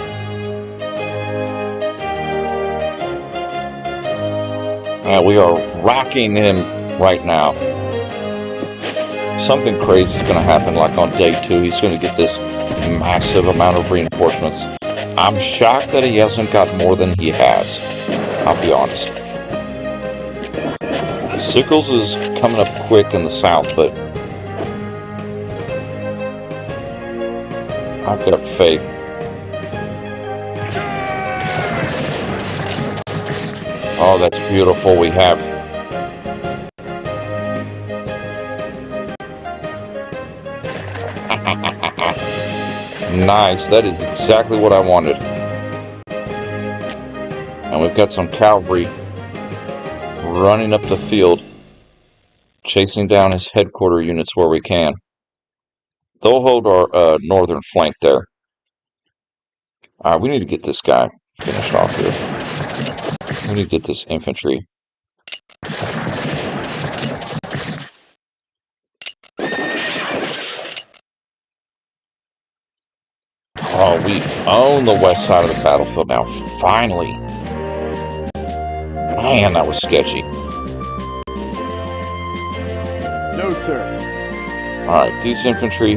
[SPEAKER 1] We are rocking him right now. Something crazy is going to happen, like on day 2. He's going to get this massive amount of reinforcements. I'm shocked that he hasn't got more than he has. I'll be honest. Sickles is coming up quick in the south, but I've got faith. Oh, that's beautiful. We have nice. That is exactly what I wanted. And we've got some cavalry running up the field, chasing down his headquarter units where we can. They'll hold our northern flank there. Alright, we need to get this guy finished off here. We need to get this infantry. Oh, we own the west side of the battlefield now. Finally. Man, that was sketchy.
[SPEAKER 2] No, sir.
[SPEAKER 1] Alright, these infantry.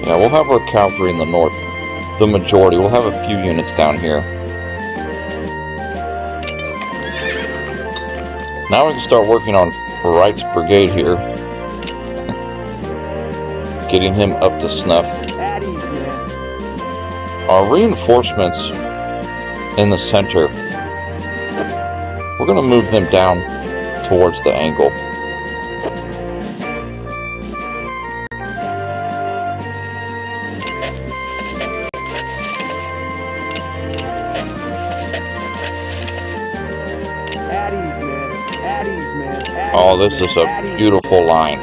[SPEAKER 1] Yeah, we'll have our cavalry in the north. The majority. We'll have a few units down here. Now we can start working on Wright's brigade here. Getting him up to snuff. Our reinforcements in the center, we're going to move them down towards the angle. Oh, this is a beautiful line.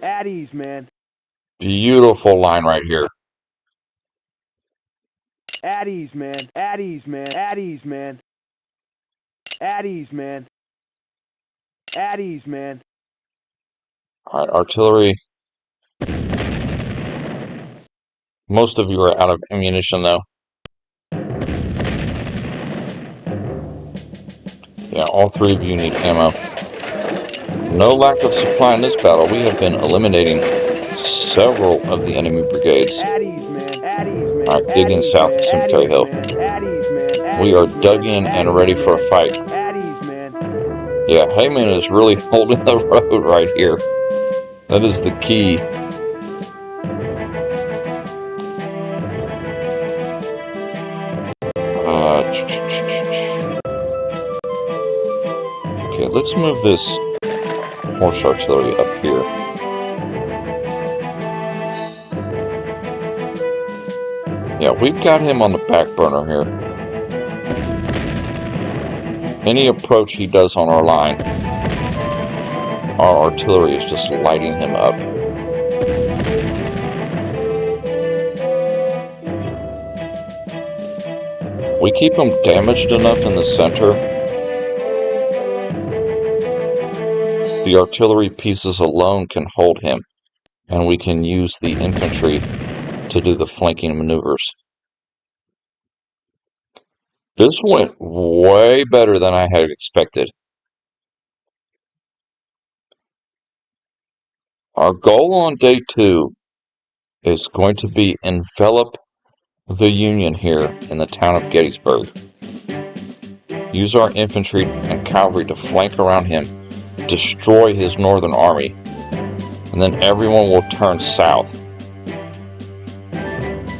[SPEAKER 2] At ease, man.
[SPEAKER 1] Beautiful line right here.
[SPEAKER 2] At ease, man. At ease, man. At ease, man. At ease, man. At ease, man.
[SPEAKER 1] Alright, artillery. Most of you are out of ammunition, though. Yeah, all 3 of you need ammo. No lack of supply in this battle. We have been eliminating several of the enemy brigades. Alright, dig in south of Cemetery Hill. We are dug in and ready for a fight. Yeah, Heyman is really holding the road right here. That is the key. Okay, let's move this horse artillery up here. Yeah, we've got him on the back burner here. Any approach he does on our line, our artillery is just lighting him up. We keep him damaged enough in the center. The artillery pieces alone can hold him, and we can use the infantry to do the flanking maneuvers. This went way better than I had expected. Our goal on day 2 is going to be envelop the Union here in the town of Gettysburg. Use our infantry and cavalry to flank around him, destroy his northern army, and then everyone will turn south.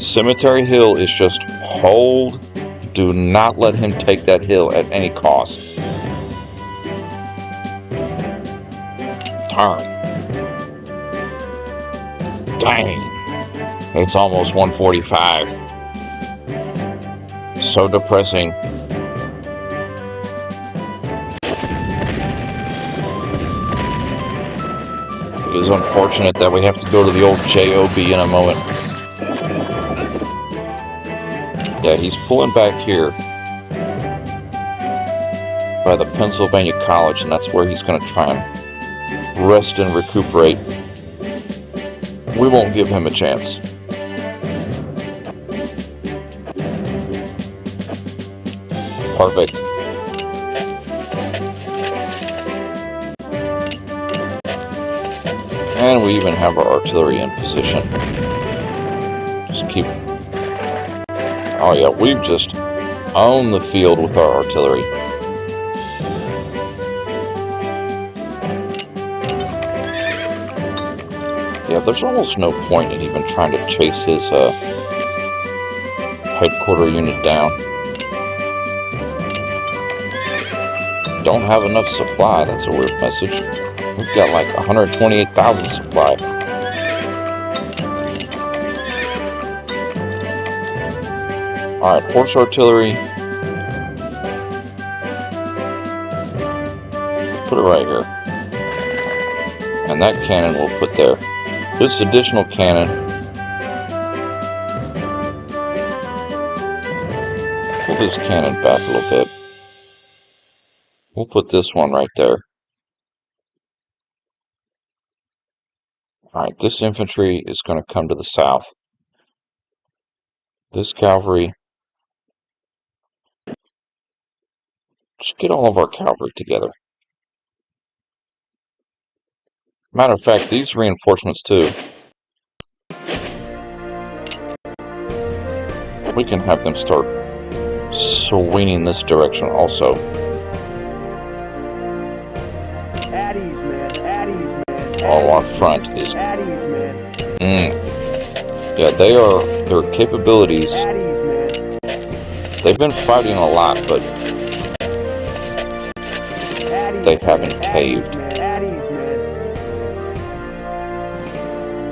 [SPEAKER 1] Cemetery Hill is just hold. Do not let him take that hill at any cost. Turn. Dang. It's almost 1:45. So depressing. It is unfortunate that we have to go to the old JOB in a moment. Yeah, he's pulling back here by the Pennsylvania College, and that's where he's going to try and rest and recuperate. We won't give him a chance. Perfect. And we even have our artillery in position. Just keep... Oh yeah, we've just owned the field with our artillery. Yeah, there's almost no point in even trying to chase his headquarter unit down. Don't have enough supply, that's a weird message. We've got like 128,000 supply. Alright, horse artillery. Put it right here. And that cannon we'll put there. This additional cannon. Pull this cannon back a little bit. We'll put this one right there. Alright, this infantry is going to come to the south. This cavalry. Just get all of our cavalry together. Matter of fact, these reinforcements too. We can have them start swinging this direction also. All our front is... Yeah, their capabilities... They've been fighting a lot, but they haven't caved.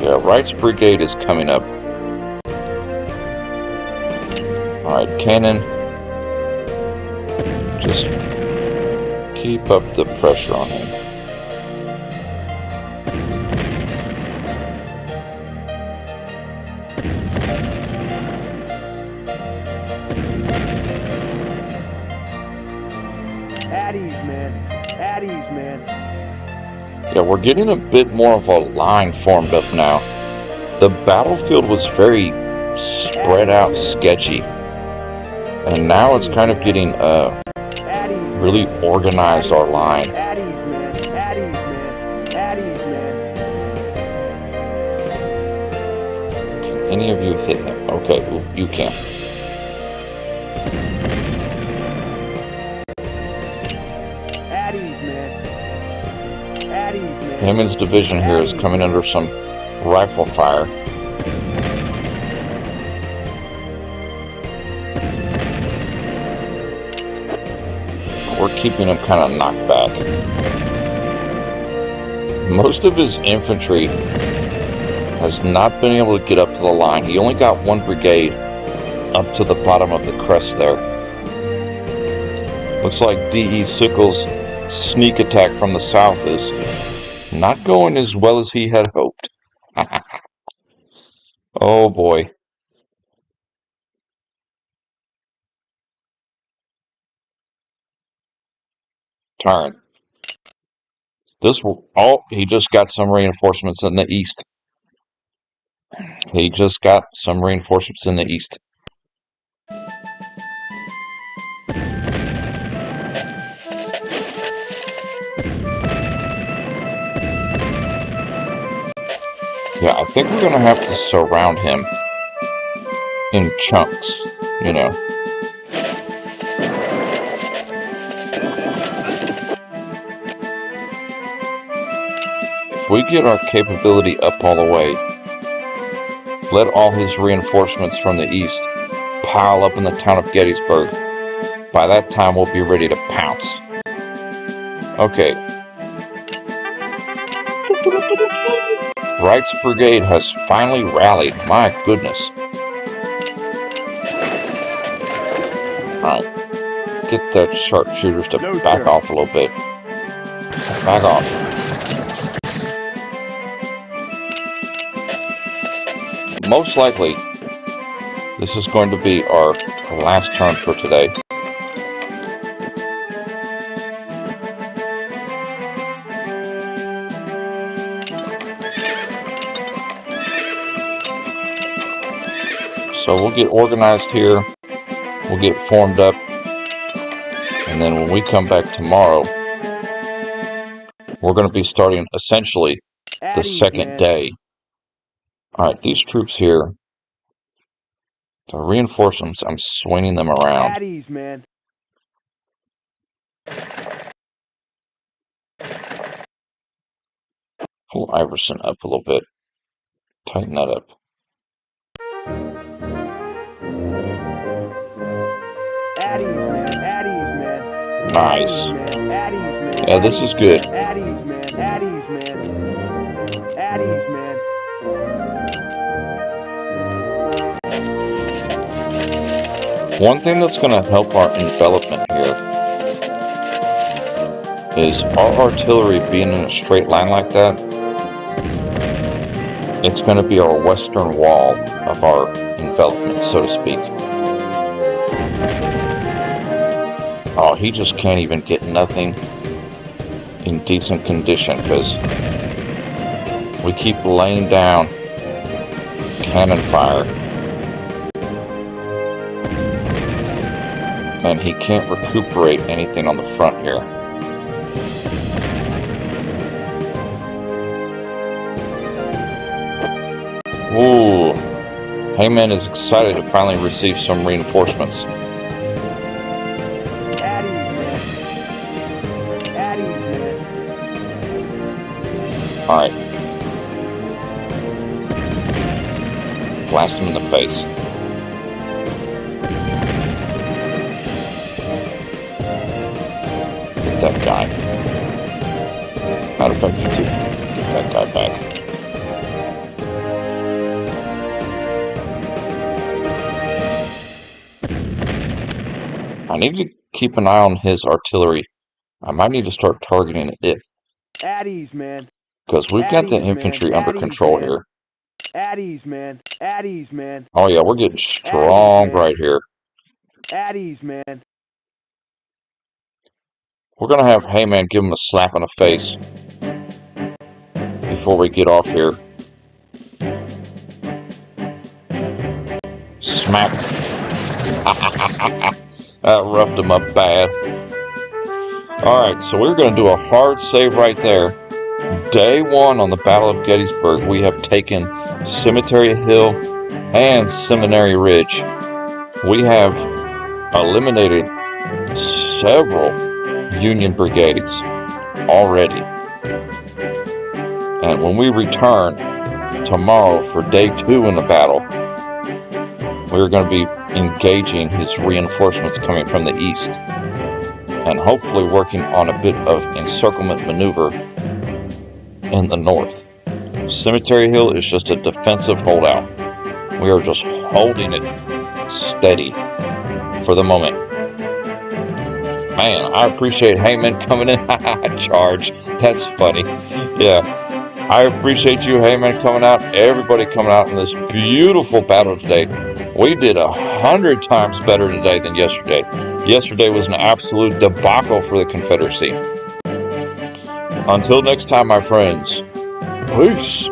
[SPEAKER 1] Yeah, Wright's brigade is coming up. Alright, cannon. Just keep up the pressure on him. Yeah, we're getting a bit more of a line formed up now. The battlefield was very spread out, sketchy. And now it's kind of getting really organized, our line. Can any of you hit him? Okay, you can. Hammond's division here is coming under some rifle fire. We're keeping him kind of knocked back. Most of his infantry has not been able to get up to the line. He only got one brigade up to the bottom of the crest there. Looks like D.E. Sickles' sneak attack from the south is not going as well as he had hoped. Oh boy. Turn. This will... Oh, he just got some reinforcements in the east. He just got some reinforcements in the east. Yeah, I think we're going to have to surround him in chunks, you know. If we get our capability up all the way, let all his reinforcements from the east pile up in the town of Gettysburg. By that time, we'll be ready to pounce. Okay. Wright's brigade has finally rallied. My goodness. Alright. Get the sharpshooters to back off a little bit. Back off. Most likely, this is going to be our last turn for today. So we'll get organized here, we'll get formed up, and then when we come back tomorrow, we're going to be starting essentially the second day. Alright, these troops here, the reinforcements, I'm swinging them around.
[SPEAKER 2] Addies, man.
[SPEAKER 1] Pull Iverson up a little bit. Tighten that up. Nice. Yeah, this is good. One thing that's going to help our envelopment here is our artillery being in a straight line like that. It's going to be our western wall of our envelopment, so to speak. Oh, he just can't even get nothing in decent condition because we keep laying down cannon fire. And he can't recuperate anything on the front here. Ooh. Heyman is excited to finally receive some reinforcements. Alright. Blast him in the face. Get that guy. Matter of fact, you too. Get that guy back. I need to keep an eye on his artillery. I might need to start targeting it.
[SPEAKER 2] At ease, man.
[SPEAKER 1] Because we've got the infantry under control here.
[SPEAKER 2] At ease, man. At ease, man.
[SPEAKER 1] Oh yeah, we're getting strong right here.
[SPEAKER 2] At ease, man.
[SPEAKER 1] We're going to have Heyman give him a slap in the face before we get off here. Smack. That roughed him up bad. Alright, so we're going to do a hard save right there. Day 1 on the Battle of Gettysburg, we have taken Cemetery Hill and Seminary Ridge. We have eliminated several Union brigades already. And when we return tomorrow for Day 2 in the battle, we're going to be engaging his reinforcements coming from the east and hopefully working on a bit of encirclement maneuver in the north. Cemetery Hill is just a defensive holdout. We are just holding it steady for the moment. Man, I appreciate Heyman coming in. Charge. That's funny. Yeah. I appreciate you, Heyman, coming out. Everybody coming out in this beautiful battle today. We did 100 times better today than yesterday. Yesterday was an absolute debacle for the Confederacy. Until next time, my friends. Peace.